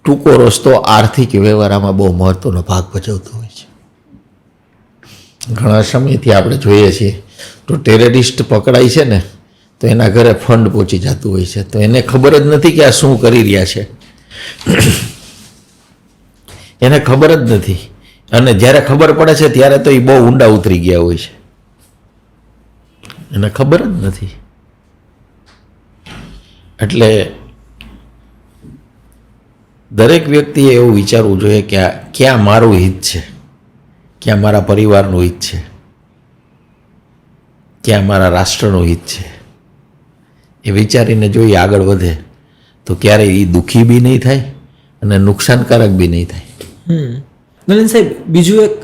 ટૂંકો રસ્તો આર્થિક વ્યવહારમાં બહુ મહત્વનો ભાગ ભજવતો હોય છે. ઘણા સમયથી આપણે જોઈએ છીએ તો ટેરરિસ્ટ પકડાય છે ને તો એના ઘરે ફંડ પહોંચી જતું હોય છે, તો એને ખબર જ નથી કે આ શું કરી રહ્યા છે. એને ખબર જ નથી. અને જ્યારે ખબર પડે છે ત્યારે તો એ બહુ ઊંડા ઉતરી ગયા હોય છે, એને ખબર જ નથી. એટલે દરેક વ્યક્તિએ એવું વિચારવું જોઈએ કે ક્યાં મારું હિત છે, ક્યાં મારા પરિવારનું હિત છે, ક્યાં મારા રાષ્ટ્રનું હિત છે. એ વિચારીને જો એ આગળ વધે તો ક્યારેય એ દુઃખી બી નહીં થાય અને નુકસાનકારક બી નહીં થાય. નલિન સાહેબ, બીજું એક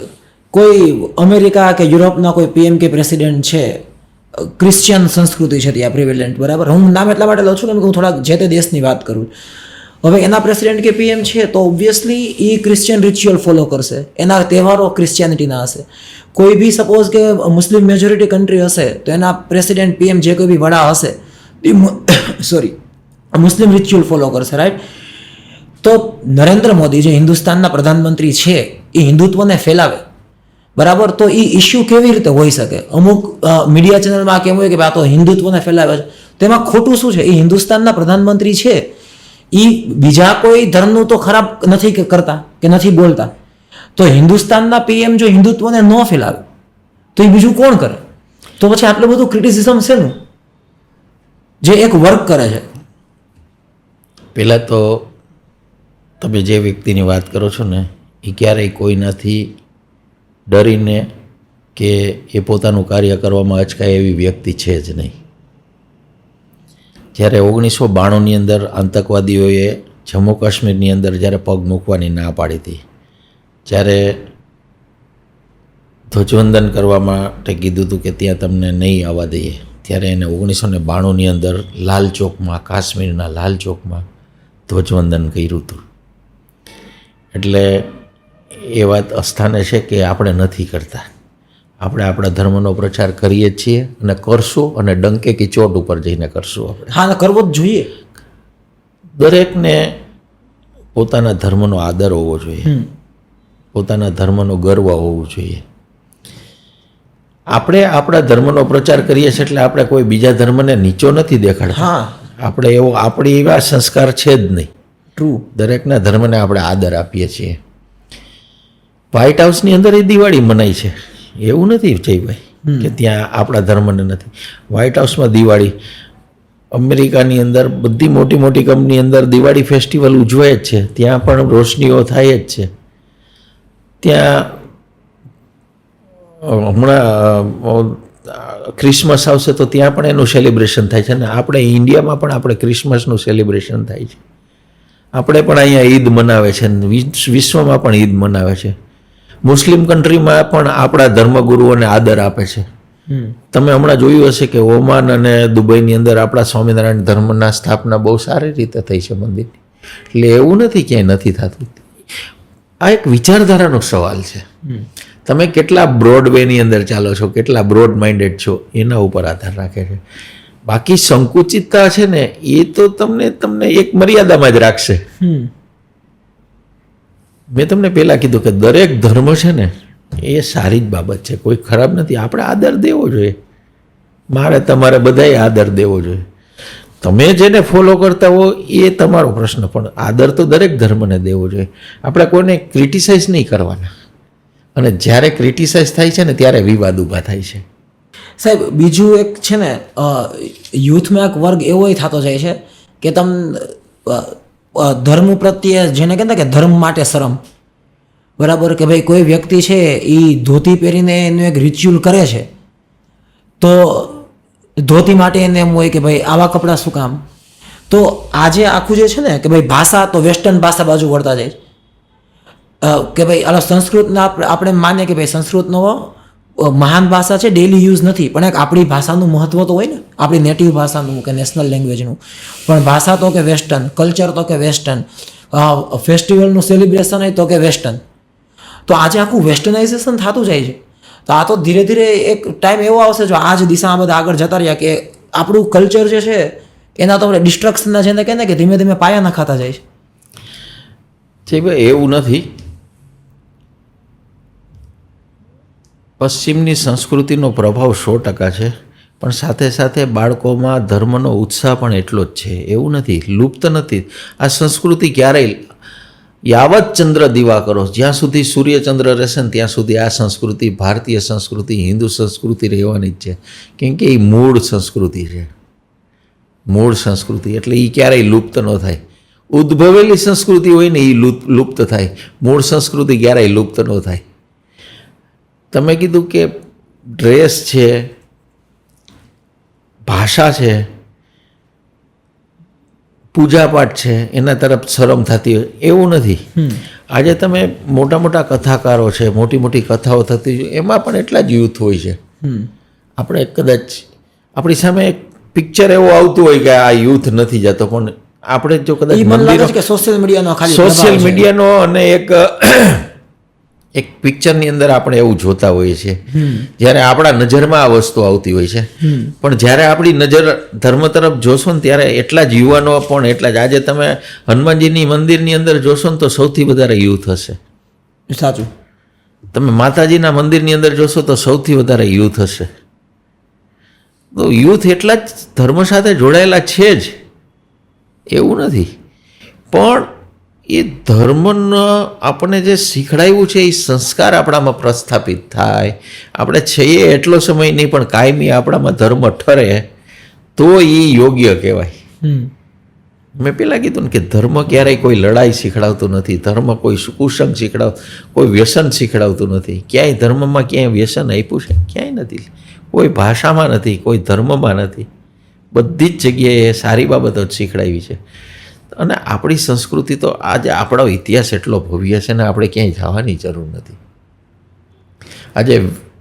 કોઈ અમેરિકા કે યુરોપના કોઈ પીએમ કે પ્રેસિડેન્ટ છે, ક્રિશ્ચિયન સંસ્કૃતિ છે ત્યાં પ્રિવેલન્ટ, બરાબર? હું નામ એટલા માટે લઉં છું કે હું થોડાક જે તે દેશની વાત કરું. હવે એના પ્રેસિડેન્ટ કે પીએમ છે તો ઓબ્વિયસલી એ ક્રિશ્ચિયન રિચ્યુઅલ ફોલો કરશે, એના તહેવારો ક્રિશ્ચિયાનિટીના હશે. કોઈ બી સપોઝ કે મુસ્લિમ મેજોરિટી કન્ટ્રી હશે તો એના પ્રેસિડેન્ટ પીએમ જે કોઈ બી વડા હશે એ મુસ્લિમ રિચ્યુઅલ ફોલો કરશે, રાઈટ? તો નરેન્દ્ર મોદી જે હિન્દુસ્તાનના પ્રધાનમંત્રી છે એ હિન્દુત્વને ફેલાવે, બરાબર? તો એ ઇશ્યુ કેવી રીતે હોઈ શકે? અમુક મીડિયા ચેનલમાં કેમ હોય કે આ તો હિન્દુત્વને ફેલાવે છે, તેમાં ખોટું શું છે? એ હિન્દુસ્તાનના પ્રધાનમંત્રી છે, એ બીજા કોઈ ધર્મનું તો ખરાબ નથી કરતા કે નથી બોલતા. તો હિન્દુસ્તાનના પીએમ જો હિન્દુત્વને ન ફેલાવે તો એ બીજું કોણ કરે? તો પછી આટલું બધું ક્રિટિસિઝમ શેનું જે એક વર્ક કરે છે? પહેલાં તો તમે જે વ્યક્તિની વાત કરો છો ને એ ક્યારેય કોઈનાથી ડરીને કે એ પોતાનું કાર્ય કરવામાં અચકાય એવી વ્યક્તિ છે જ નહીં. જ્યારે 1992ની અંદર આતંકવાદીઓએ જમ્મુ કાશ્મીરની અંદર જ્યારે પગ મૂકવાની ના પાડી હતી, જ્યારે ધ્વજવંદન કરવા માટે કીધું હતું કે ત્યાં તમને નહીં આવવા દઈએ, ત્યારે એને 1992ની અંદર લાલ ચોકમાં, કાશ્મીરના લાલ ચોકમાં ધ્વજવંદન કર્યું હતું. એટલે એ વાત અસ્થાને છે કે આપણે નથી કરતા. આપણે આપણા ધર્મનો પ્રચાર કરીએ જ છીએ અને કરશું, અને ડંકે કી ચોટ ઉપર જઈને કરશું. આપણે હા, કરવો જ જોઈએ. દરેકને પોતાના ધર્મનો આદર હોવો જોઈએ, પોતાના ધર્મનો ગર્વ હોવો જોઈએ. આપણે આપણા ધર્મનો પ્રચાર કરીએ છીએ એટલે આપણે કોઈ બીજા ધર્મને નીચો નથી દેખાડતા. હા, આપણે આપણી એવા સંસ્કાર છે જ નહીં. ટ્રુ. દરેકના ધર્મને આપણે આદર આપીએ છીએ. વ્હાઇટ હાઉસની અંદર એ દિવાળી મનાય છે, એવું નથી જયભાઈ કે ત્યાં આપણા ધર્મને નથી. વ્હાઇટ હાઉસમાં દિવાળી, અમેરિકાની અંદર બધી મોટી મોટી કંપની અંદર દિવાળી ફેસ્ટિવલ ઉજવાય જ છે. ત્યાં પણ રોશનીઓ થાય જ છે. ત્યાં હમણાં ક્રિસમસ આવશે તો ત્યાં પણ એનું સેલિબ્રેશન થાય છે. ને આપણે ઇન્ડિયામાં પણ આપણે ક્રિસમસનું સેલિબ્રેશન થાય છે. આપણે પણ અહીંયા ઈદ મનાવે છે, વિશ્વમાં પણ ઈદ મનાવે છે. મુસ્લિમ કન્ટ્રીમાં પણ આપણા ધર્મગુરુઓને આદર આપે છે. તમે હમણાં જોયું હશે કે ઓમાન અને દુબઈની અંદર આપણા સ્વામિનારાયણ ધર્મના સ્થાપના બહુ સારી રીતે થઈ છે મંદિરની. એટલે એવું નથી ક્યાંય નથી થતું. આ એક વિચારધારાનો સવાલ છે. તમે કેટલા બ્રોડ વેની અંદર ચાલો છો, કેટલા બ્રોડ માઇન્ડેડ છો, એના ઉપર આધાર રાખે છે. બાકી સંકુચિતતા છે ને, એ તો તમને એક મર્યાદામાં જ રાખશે. મેં તમને પહેલાં કીધું કે દરેક ધર્મ છે ને એ સારી જ બાબત છે, કોઈ ખરાબ નથી. આપણે આદર દેવો જોઈએ. મારે તમારે બધાએ આદર દેવો જોઈએ. તમે જેને ફોલો કરતા હો એ તમારો પ્રશ્ન, પણ આદર તો દરેક ધર્મને દેવો જોઈએ. આપણે કોઈને ક્રિટિસાઇઝ નહીં કરવાના. અને જ્યારે ક્રિટિસાઇઝ થાય છે ને ત્યારે વિવાદ ઊભા થાય છે. સાહેબ, બીજું એક છે ને, યુથમાં એક વર્ગ એવો થતો જાય છે કે ધર્મ પ્રત્યે જેને કહેતા કે ધર્મ માટે શરમ, બરાબર, કે ભાઈ કોઈ વ્યક્તિ છે એ ધોતી પહેરીને એનું એક રિચ્યુઅલ કરે છે તો ધોતી માટે એને એમ હોય કે ભાઈ આવા કપડાં શું કામ. તો આજે આખું જે છે ને કે ભાઈ ભાષા તો વેસ્ટર્ન ભાષા બાજુ વળતા જાય કે ભાઈ અલા સંસ્કૃતના આપણે માનીએ કે ભાઈ સંસ્કૃતનો મહાન ભાષા છે, ડેલી યુઝ નથી, પણ એક આપણી ભાષાનું મહત્વ તો હોય ને, આપણી નેટિવ ભાષાનું કે નેશનલ લેંગ્વેજનું. પણ ભાષા તો કે વેસ્ટર્ન, કલ્ચર તો કે વેસ્ટર્ન, ફેસ્ટિવલનું સેલિબ્રેશન હોય તો કે વેસ્ટર્ન. તો આજે આખું વેસ્ટર્નાઇઝેશન થતું જાય છે. તો આ તો ધીરે ધીરે એક ટાઈમ એવો આવશે જો આ જ દિશામાં બધા આગળ જતા રહ્યા કે આપણું કલ્ચર જે છે એના તો આપણે ડિસ્ટ્રક્શનના જેને કહે ને કે ધીમે ધીમે પાયા નખાતા જાય છે. ભાઈ એવું નથી. પશ્ચિમની સંસ્કૃતિનો પ્રભાવ 100% છે, પણ સાથે સાથે બાળકોમાં ધર્મનો ઉત્સાહ પણ એટલો જ છે. એવું નથી, લુપ્ત નથી. આ સંસ્કૃતિ ક્યારેય યાવત ચંદ્ર દીવા કરો, જ્યાં સુધી સૂર્યચંદ્ર રહેશે ને ત્યાં સુધી આ સંસ્કૃતિ, ભારતીય સંસ્કૃતિ, હિન્દુ સંસ્કૃતિ રહેવાની જ છે. કેમ કે એ મૂળ સંસ્કૃતિ છે. મૂળ સંસ્કૃતિ એટલે એ ક્યારેય લુપ્ત ન થાય. ઉદ્ભવેલી સંસ્કૃતિ હોય ને એ લુપ્ત થાય, મૂળ સંસ્કૃતિ ક્યારેય લુપ્ત ન થાય. તમે કીધું કે ડ્રેસ છે, ભાષા છે, પૂજાપાઠ છે, એના તરફ શરમ થતી હોય, એવું નથી. આજે તમે મોટા મોટા કથાકારો છે, મોટી મોટી કથાઓ થતી હોય, એમાં પણ એટલા જ યુથ હોય છે. આપણે કદાચ આપણી સામે એક પિક્ચર એવું આવતું હોય કે આ યુથ નથી જતો, પણ આપણે જો કદાચ સોશિયલ મીડિયાનો અને એક પિક્ચરની અંદર આપણે એવું જોતા હોઈએ છીએ, જ્યારે આપણા નજરમાં આ વસ્તુ આવતી હોય છે. પણ જ્યારે આપણી નજર ધર્મ તરફ જોશો ને ત્યારે એટલા જ યુવાનો પણ એટલા જ. આજે તમે હનુમાનજીની મંદિરની અંદર જોશો ને તો સૌથી વધારે યુથ હશે. સાચું. તમે માતાજીના મંદિરની અંદર જોશો તો સૌથી વધારે યુથ હશે. તો યુથ એટલા જ ધર્મ સાથે જોડાયેલા છે જ, એવું નથી. પણ એ ધર્મનો આપણને જે શીખડાયું છે એ સંસ્કાર આપણામાં પ્રસ્થાપિત થાય. આપણે છીએ એટલો સમય નહીં પણ કાયમી આપણામાં ધર્મ ઠરે તો એ યોગ્ય કહેવાય. મેં પહેલાં કીધું ને કે ધર્મ ક્યારેય કોઈ લડાઈ શીખડાવતું નથી, ધર્મ કોઈ કુસંગ કોઈ વ્યસન શીખડાવતું નથી. ક્યાંય ધર્મમાં ક્યાંય વ્યસન આપ્યું છે? ક્યાંય નથી. કોઈ ભાષામાં નથી, કોઈ ધર્મમાં નથી. બધી જ જગ્યાએ સારી બાબતો જ શીખડાવી છે. અને આપણી સંસ્કૃતિ તો આજે આપણો ઇતિહાસ એટલો ભવ્ય છે ને આપણે ક્યાંય જવાની જરૂર નથી. આજે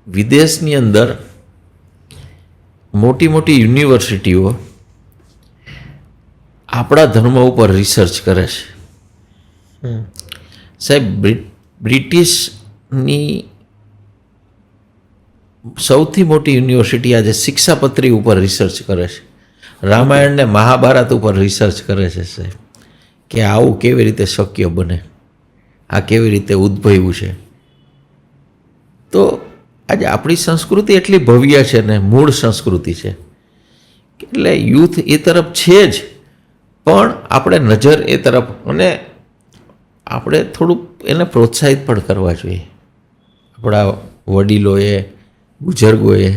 વિદેશની અંદર મોટી મોટી યુનિવર્સિટીઓ આપણા ધર્મ ઉપર રિસર્ચ કરે છે. સાહેબ, બ્રિટિશની સૌથી મોટી યુનિવર્સિટી આજે શિક્ષાપત્રી ઉપર રિસર્ચ કરે છે, રામાયણ ને મહાભારત ઉપર રિસર્ચ કરે છે સાહેબ, કે આવું કેવી રીતે શક્ય બને, આ કેવી રીતે ઉદ્ભવ્યું છે. તો આજે આપણી સંસ્કૃતિ એટલી ભવ્ય છે ને, મૂળ સંસ્કૃતિ છે, એટલે યુથ એ તરફ છે જ, પણ આપણે નજર એ તરફ, અને આપણે થોડુંક એને પ્રોત્સાહિત પણ કરવા જોઈએ. આપણા વડીલોએ, બુઝુર્ગોએ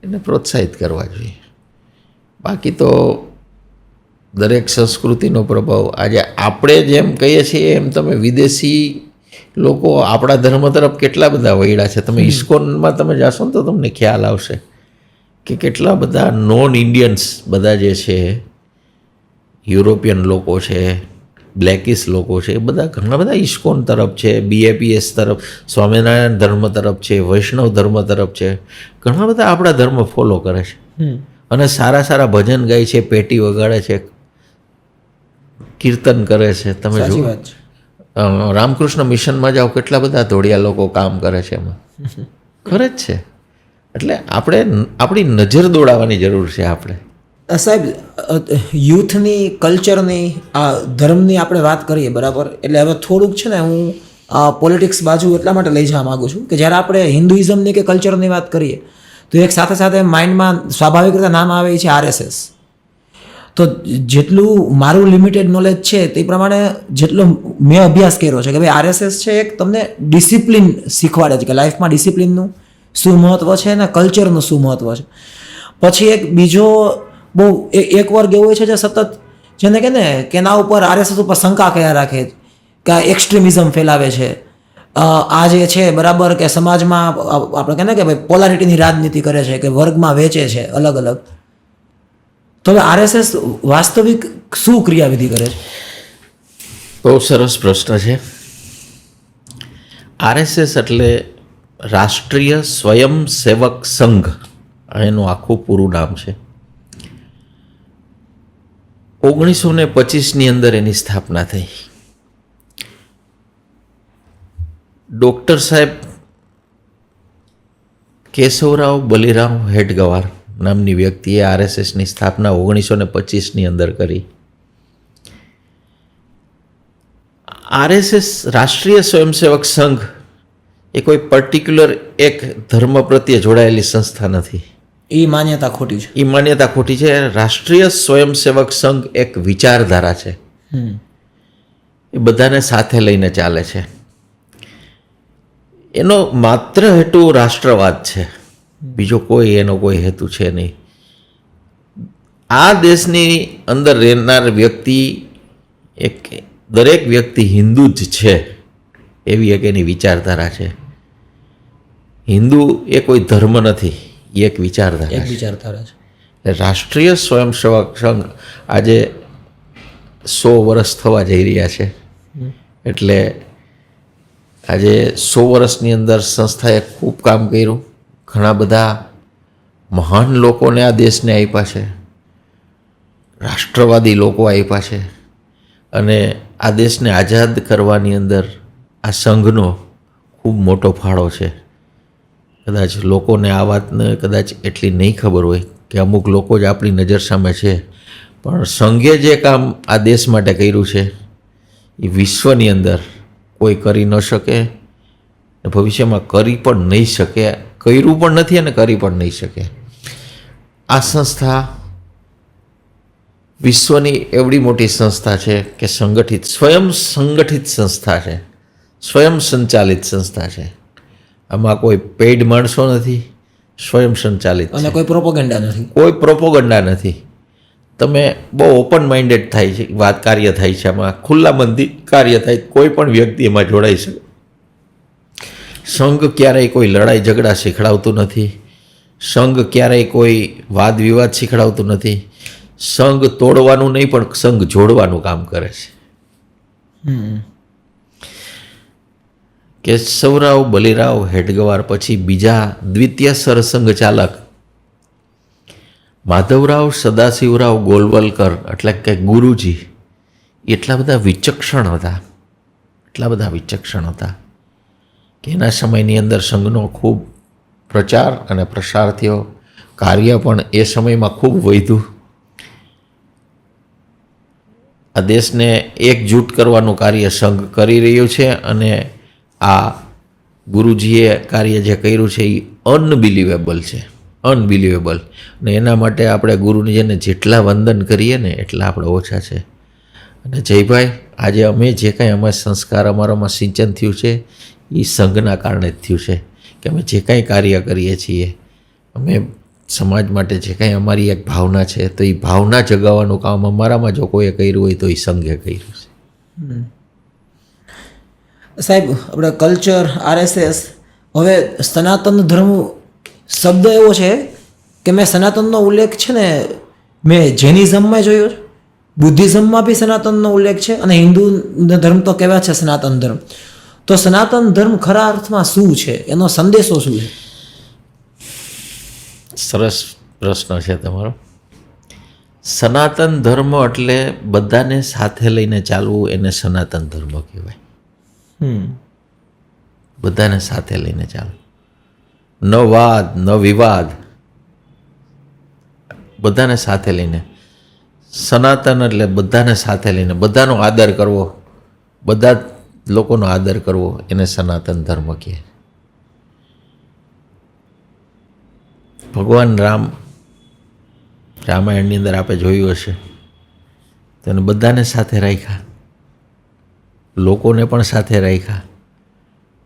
એને પ્રોત્સાહિત કરવા જોઈએ. બાકી તો દરેક સંસ્કૃતિનો પ્રભાવ આજે આપણે જેમ કહીએ છીએ એમ તમે વિદેશી લોકો આપણા ધર્મ તરફ કેટલા બધા વળ્યા છે. તમે ઇસ્કોનમાં તમે જાશો ને તો તમને ખ્યાલ આવશે કે કેટલા બધા નોન ઇન્ડિયન્સ બધા જે છે, યુરોપિયન લોકો છે, બ્લેકિશ લોકો છે, એ બધા ઘણા બધા ઇસ્કોન તરફ છે, BAPS તરફ, સ્વામિનારાયણ ધર્મ તરફ છે, વૈષ્ણવ ધર્મ તરફ છે. ઘણા બધા આપણા ધર્મ ફોલો કરે છે અને સારા સારા ભજન ગાય છે, પેટી વગાડે છે, કીર્તન કરે છે. તમે જુઓ, રામકૃષ્ણ મિશનમાં જાઓ, કેટલા બધા ધોળિયા લોકો કામ કરે છે એમાં, ખરે જ છે. એટલે આપણે આપણી નજર દોડાવવાની જરૂર છે. આપણે સાહેબ યુથની, કલ્ચરની, આ ધર્મની આપણે વાત કરીએ, બરાબર, એટલે હવે થોડુંક છે ને હું પોલિટિક્સ બાજુ એટલા માટે લઈ જવા માગું છું કે જ્યારે આપણે હિન્દુઇઝમની કે કલ્ચરની વાત કરીએ તો એક સાથે સાથે માઇન્ડમાં સ્વાભાવિક રીતે નામ આવે છે RSS. તો જેટલું મારું લિમિટેડ નોલેજ છે તે પ્રમાણે જેટલો મેં અભ્યાસ કર્યો છે કે ભાઈ RSS છે એક તમને ડિસિપ્લિન શીખવાડે છે કે લાઈફમાં ડિસિપ્લિનનું શું મહત્ત્વ છે અને કલ્ચરનું શું મહત્ત્વ છે. પછી એક બીજો બહુ એક વર્ગ એવો છે જે સતત જેને કહે ને કે એના ઉપર RSS ઉપર શંકા કયા રાખે કે આ એક્સ્ટ્રીમિઝમ ફેલાવે છે, આ જે છે બરાબર કે સમાજમાં આપણે કહે ને કે ભાઈ પોલારિટીની રાજનીતિ કરે છે, કે વર્ગમાં વેચે છે અલગ અલગ. તો હવે RSS વાસ્તવિક શું ક્રિયાવિધિ કરે છે? બહુ સરસ પ્રશ્ન છે. RSS એટલે રાષ્ટ્રીય સ્વયંસેવક સંઘ, એનું આખું પૂરું નામ છે. 1925ની અંદર એની સ્થાપના થઈ. ડૉક્ટર સાહેબ કેશવરાવ બલિરામ હેડગવાર નામની વ્યક્તિએ RSSની સ્થાપના 1925ની અંદર કરી. RSS રાષ્ટ્રીય સ્વયંસેવક સંઘ એ કોઈ પર્ટિક્યુલર એક ધર્મ પ્રત્યે જોડાયેલી સંસ્થા નથી. એ માન્યતા ખોટી છે. એ માન્યતા ખોટી છે. રાષ્ટ્રીય સ્વયંસેવક સંઘ એક વિચારધારા છે, એ બધાને સાથે લઈને ચાલે છે. એનો માત્ર હેતુ રાષ્ટ્રવાદ છે, બીજો કોઈ એનો કોઈ હેતુ છે નહીં. આ દેશની અંદર રહેનાર વ્યક્તિ, એક દરેક વ્યક્તિ હિન્દુ જ છે એવી એક એની વિચારધારા છે. હિન્દુ એ કોઈ ધર્મ નથી, એ એક વિચારધારા છે. રાષ્ટ્રીય સ્વયંસેવક સંઘ આજે 100 વર્ષ થવા જઈ રહ્યા છે. એટલે આજે 100 વર્ષની અંદર સંસ્થાએ ખૂબ કામ કર્યું. ઘણા બધા મહાન લોકોને આ દેશને આપ્યા છે, રાષ્ટ્રવાદી લોકો આપ્યા છે, અને આ દેશને આઝાદ કરવાની અંદર આ સંઘનો ખૂબ મોટો ફાળો છે. કદાચ લોકોને આ વાતને કદાચ એટલી નહીં ખબર હોય કે અમુક લોકો જ આપણી નજર સામે છે, પણ સંઘે જે કામ આ દેશ માટે કર્યું છે એ વિશ્વની અંદર કોઈ કરી ન શકે, ભવિષ્યમાં કરી પણ નહીં શકે, કર્યું પણ નથી અને કરી પણ નહીં શકે. આ સંસ્થા વિશ્વની એવડી મોટી સંસ્થા છે કે સંગઠિત, સ્વયં સંગઠિત સંસ્થા છે, સ્વયં સંચાલિત સંસ્થા છે. આમાં કોઈ પેઇડ માણસો નથી, સ્વયં સંચાલિત અને કોઈ પ્રોપોગેન્ડા નથી, કોઈ પ્રોપોગન્ડા નથી. તમે બહુ ઓપન માઇન્ડેડ થાય છે, વાત કાર્ય થાય છે, આમાં ખુલ્લા મનથી કાર્ય થાય, કોઈ પણ વ્યક્તિ એમાં જોડાઈ શકે. સંઘ ક્યારેય કોઈ લડાઈ ઝઘડા શીખડાવતું નથી. સંઘ ક્યારેય કોઈ વાદ વિવાદ શીખડાવતું નથી. સંઘ તોડવાનું નહીં પણ સંઘ જોડવાનું કામ કરે છે. કેશવરાવ બલિરાવ હેડગવાર પછી બીજા દ્વિતીય સરસંઘ ચાલક માધવરાવ સદાશિવરાવ ગોલવલકર એટલે કે ગુરુજી એટલા બધા વિચક્ષણ હતા કે એના સમયની અંદર સંઘનો ખૂબ પ્રચાર અને પ્રસાર થયો. કાર્ય પણ એ સમયમાં ખૂબ વધ્યું. આ દેશને એકજૂટ કરવાનું કાર્ય સંઘ કરી રહ્યું છે અને આ ગુરુજીએ કાર્ય જે કર્યું છે એ અનબિલિવેબલ છે, અનબિલિવેબલ. અને એના માટે આપણે ગુરુજીને જેટલા વંદન કરીએ ને એટલા આપણે ઓછા છે. અને જયભાઈ, આજે અમે જે કાંઈ અમારા સંસ્કાર અમારામાં સિંચન થયું છે એ સંઘના કારણે જ થયું છે કે અમે જે કાંઈ કાર્ય કરીએ છીએ, અમે સમાજ માટે જે કાંઈ અમારી એક ભાવના છે તો એ ભાવના જગાવવાનું કામ અમારામાં જો કોઈએ કર્યું હોય તો એ સંઘે કર્યું છે. સાહેબ, આપણે કલ્ચર, RSS, હવે સનાતન ધર્મ શબ્દ એવો છે કે મેં સનાતનનો ઉલ્લેખ છે ને મેં જૈનિઝમમાં જોયો છે, બુદ્ધિઝમમાં બી સનાતનનો ઉલ્લેખ છે અને હિન્દુ ધર્મ તો કહેવાય છે સનાતન ધર્મ. તો સનાતન ધર્મ ખરા અર્થમાં શું છે, એનો સંદેશો શું છે? સરસ પ્રશ્ન છે તમારો. સનાતન ધર્મ એટલે બધાને સાથે લઈને ચાલવું, એને સનાતન ધર્મ કહેવાય. બધાને સાથે લઈને ચાલવું, ન વાદ ન વિવાદ, બધાને સાથે લઈને. સનાતન એટલે બધાને સાથે લઈને, બધાનો આદર કરવો, બધા લોકોનો આદર કરવો, એને સનાતન ધર્મ કહે. ભગવાન રામ રામાયણની અંદર આપણે જોયું હશે તો એને બધાને સાથે રાખ્યા, લોકોને પણ સાથે રાખ્યા,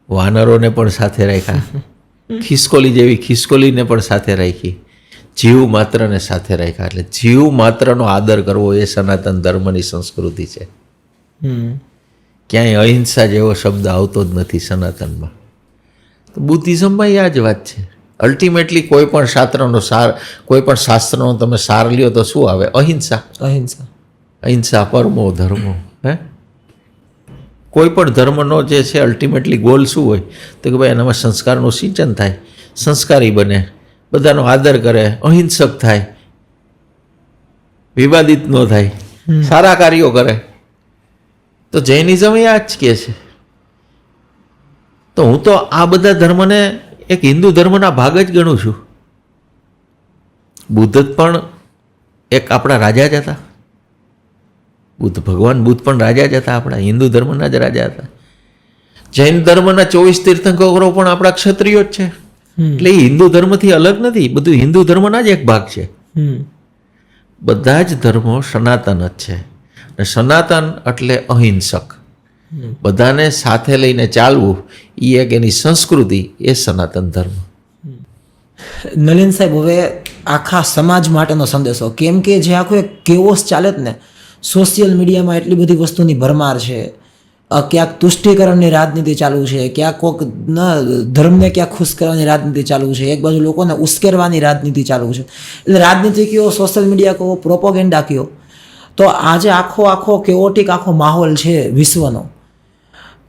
વાનરોને પણ સાથે રાખ્યા, ખિસકોલી જેવી ખિસકોલીને પણ સાથે રાખી, જીવ માત્રને સાથે રાખ્યા. એટલે જીવ માત્રનો આદર કરવો એ સનાતન ધર્મની સંસ્કૃતિ છે. ક્યાંય અહિંસા જેવો શબ્દ આવતો જ નથી સનાતનમાં. તો બુદ્ધિઝમમાં આ જ વાત છે. અલ્ટિમેટલી કોઈ પણ શાસ્ત્રનો તમે સાર લ્યો તો શું આવે? અહિંસા. અહિંસા પરમો ધર્મો. કોઈ પણ ધર્મનો જે છે અલ્ટિમેટલી ગોલ શું હોય તો કે ભાઈ એનામાં સંસ્કારનું સિંચન થાય, સંસ્કારી બને, બધાનો આદર કરે, અહિંસક થાય, વિવાદિત ન થાય, સારા કાર્યો કરે. તો જૈનિઝમ એ આ જ કહે છે. તો હું તો આ બધા ધર્મને એક હિન્દુ ધર્મના ભાગ જ ગણું છું. બુદ્ધ પણ એક આપણા રાજા જ હતા. ભગવાન બુદ્ધ પણ રાજા જ હતા, આપણા હિન્દુ ધર્મના જ રાજા હતા. જૈન ધર્મના 24 તીર્થંકરો પણ આપણા ક્ષત્રિયો જ છે. એટલે એ હિન્દુ ધર્મથી અલગ નથી, બધું હિન્દુ ધર્મના જ એક ભાગ છે. બધા જ ધર્મો સનાતન જ છે. અને સનાતન એટલે અહિંસક, બધાને સાથે લઈને ચાલવું, એ એક એની સંસ્કૃતિ, એ સનાતન ધર્મ. નલિન સાહેબ, હવે આખા સમાજ માટેનો સંદેશો, કેમ કે જે આખો એક કેઓસ ચાલે જ ને, સોશિયલ મીડિયામાં એટલી બધી વસ્તુની ભરમાર છે, ક્યાંક તુષ્ટિકરણની રાજનીતિ ચાલુ છે, ક્યાંક કોઈક ધર્મને ક્યાંક ખુશ કરવાની રાજનીતિ ચાલુ છે, એક બાજુ લોકોને ઉશ્કેરવાની રાજનીતિ ચાલુ છે. એટલે રાજનીતિ કયો, સોશિયલ મીડિયા કયો, પ્રોપોગેન્ડા કયો, તો આજે આખો કેઓટિક આખો માહોલ છે વિશ્વનો.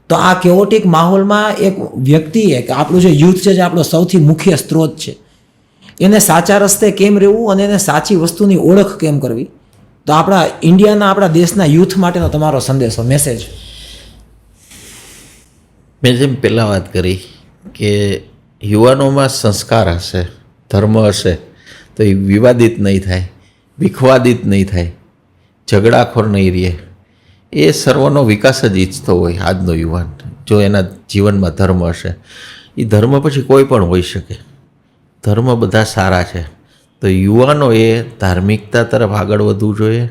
તો આ કેઓટિક માહોલમાં એક વ્યક્તિએ કે આપણું જે યુથ છે, જે આપણો સૌથી મુખ્ય સ્ત્રોત છે, એને સાચા રસ્તે કેમ રહેવું અને એને સાચી વસ્તુની ઓળખ કેમ કરવી, તો આપણા ઇન્ડિયાના, આપણા દેશના યુથ માટેનો તમારો સંદેશો, મેસેજ. મેં જેમ પહેલાં વાત કરી કે યુવાનોમાં સંસ્કાર હશે, ધર્મ હશે તો એ વિવાદિત નહીં થાય, વિખવાદિત નહીં થાય, ઝઘડાખોર નહીં રહે. એ સર્વનો વિકાસ જ ઈચ્છતો હોય આજનો યુવાન. જો એના જીવનમાં ધર્મ હશે, એ ધર્મ પછી કોઈ પણ હોઈ શકે, ધર્મ બધા સારા છે. તો યુવાનોએ ધાર્મિકતા તરફ આગળ વધવું જોઈએ.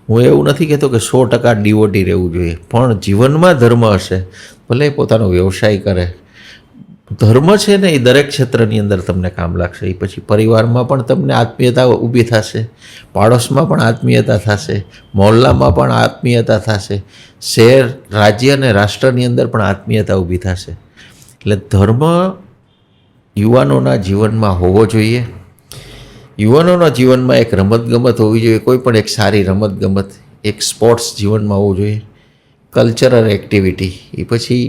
હું એવું નથી કહેતો કે 100% ડિવોટી રહેવું જોઈએ, પણ જીવનમાં ધર્મ હશે, ભલે પોતાનો વ્યવસાય કરે, ધર્મ છે ને એ દરેક ક્ષેત્રની અંદર તમને કામ લાગશે. એ પછી પરિવારમાં પણ તમને આત્મીયતા ઊભી થશે, પાડોશમાં પણ આત્મીયતા થશે, મહોલ્લામાં પણ આત્મીયતા થશે, શહેર, રાજ્ય અને રાષ્ટ્રની અંદર પણ આત્મીયતા ઊભી થશે. એટલે ધર્મ યુવાનોના જીવનમાં હોવો જોઈએ. યુવાનોના જીવનમાં એક રમતગમત હોવી જોઈએ, કોઈ પણ એક સારી રમતગમત, એક સ્પોર્ટ્સ જીવનમાં હોવું જોઈએ. કલ્ચરલ એક્ટિવિટી એ પછી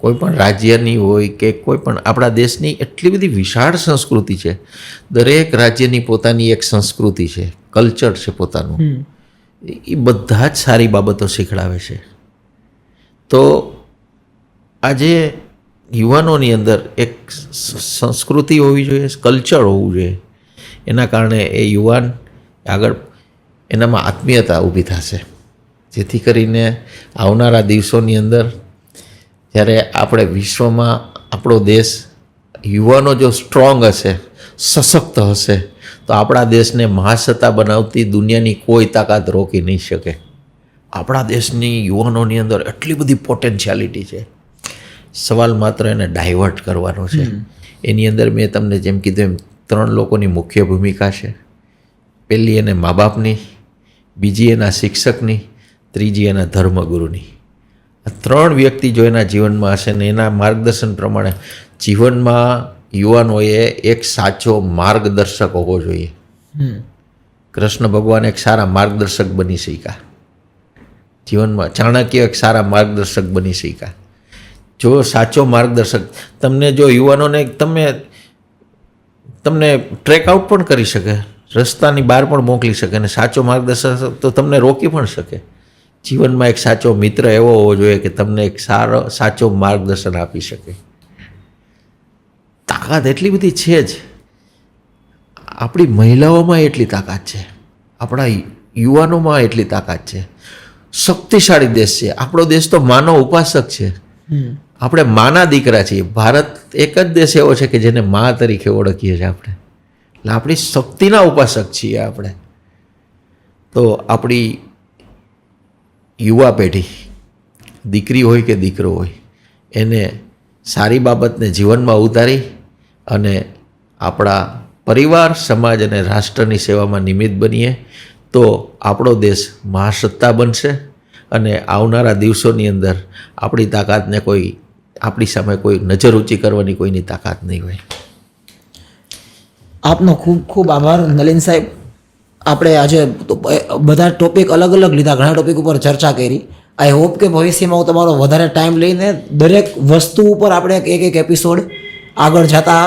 કોઈ પણ રાજ્યની હોય કે કોઈ પણ આપણા દેશની એટલી બધી વિશાળ સંસ્કૃતિ છે. દરેક રાજ્યની પોતાની એક સંસ્કૃતિ છે, કલ્ચર છે પોતાનું. એ બધા જ સારી બાબતો શીખડાવે છે. તો આજે યુવાનોની અંદર એક સંસ્કૃતિ હોવી જોઈએ, કલ્ચર હોવું જોઈએ. એના કારણે એ યુવાન આગળ એનામાં આત્મીયતા ઊભી થશે, જેથી કરીને આવનારા દિવસોની અંદર જ્યારે આપણે વિશ્વમાં આપણો દેશ યુવાનો જો સ્ટ્રોંગ હશે, સશક્ત હશે, તો આપણા દેશને મહાસત્તા બનાવતી દુનિયાની કોઈ તાકાત રોકી નહીં શકે. આપણા દેશની યુવાનોની અંદર એટલી બધી પોટેન્શિયાલિટી છે. સવાલ માત્ર એને ડાયવર્ટ કરવાનો છે. એની અંદર મેં તમને જેમ કીધું એમ 3 લોકોની મુખ્ય ભૂમિકા છે. પહેલી એને મા બાપની, બીજી એના શિક્ષકની, ત્રીજી એના ધર્મગુરુની. આ 3 વ્યક્તિ જો એના જીવનમાં હશે ને એના માર્ગદર્શન પ્રમાણે જીવનમાં યુવાનોએ એક સાચો માર્ગદર્શક હોવો જોઈએ. કૃષ્ણ ભગવાન એક સારા માર્ગદર્શક બની શક્યા જીવનમાં. ચાણક્ય એક સારા માર્ગદર્શક બની શક્યા. જો સાચો માર્ગદર્શક તમને, જો યુવાનોને તમને ટ્રેક આઉટ પણ કરી શકે, રસ્તાની બહાર પણ મોકલી શકે, અને સાચો માર્ગદર્શક તો તમને રોકી પણ શકે. જીવનમાં એક સાચો મિત્ર એવો હોવો જોઈએ કે તમને એક સાચો માર્ગદર્શન આપી શકે. તાકાત એટલી બધી છે જ. આપણી મહિલાઓમાં એટલી તાકાત છે, આપણા યુવાનોમાં એટલી તાકાત છે. શક્તિશાળી દેશ છે આપણો દેશ. તો માનો ઉપાસક છે. આપણે માના દીકરા છીએ. ભારત એક જ દેશ એવો છે કે જેને મા તરીકે ઓળખીએ છીએ આપણે. એટલે આપણી શક્તિના ઉપાસક છીએ આપણે. તો આપણી યુવા પેઢી, દીકરી હોય કે દીકરો હોય, એને સારી બાબતને જીવનમાં ઉતારી અને આપણા પરિવાર, સમાજ અને રાષ્ટ્રની સેવામાં નિમિત્ત બનીએ તો આપણો દેશ મહાસત્તા બનશે. અને આવનારા દિવસોની અંદર આપણી તાકાતને આપણી સામે કોઈ નજર ઊંચી કરવાની કોઈની તાકાત નહીં હોય. આપનો ખૂબ ખૂબ આભાર નલિન સાહેબ. આપણે આજે બધા ટોપિક અલગ અલગ લીધા, ઘણા ટોપિક ઉપર ચર્ચા કરી. આઈ હોપ કે ભવિષ્યમાં હું તમારો વધારે ટાઈમ લઈને દરેક વસ્તુ ઉપર આપણે એક એપિસોડ આગળ જતા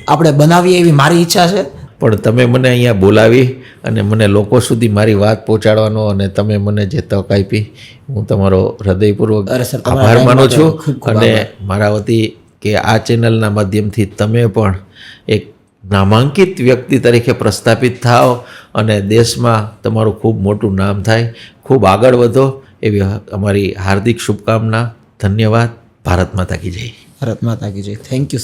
આપણે બનાવીએ એવી મારી ઈચ્છા છે. પણ તમે મને અહીંયા બોલાવી અને મને લોકો સુધી મારી વાત પહોંચાડવાનો અને તમે મને જે તક આપી, હું તમારો હૃદયપૂર્વક આભાર માનું છું. અને મારા વતી કે આ ચેનલના માધ્યમથી તમે પણ એક નામાંકિત વ્યક્તિ તરીકે પ્રસ્થાપિત થાઓ અને દેશમાં તમારું ખૂબ મોટું નામ થાય, ખૂબ આગળ વધો, એવી અમારી હાર્દિક શુભકામના. ધન્યવાદ. ભારત માતા કી જય. ભારત માતા કી જય. Thank you.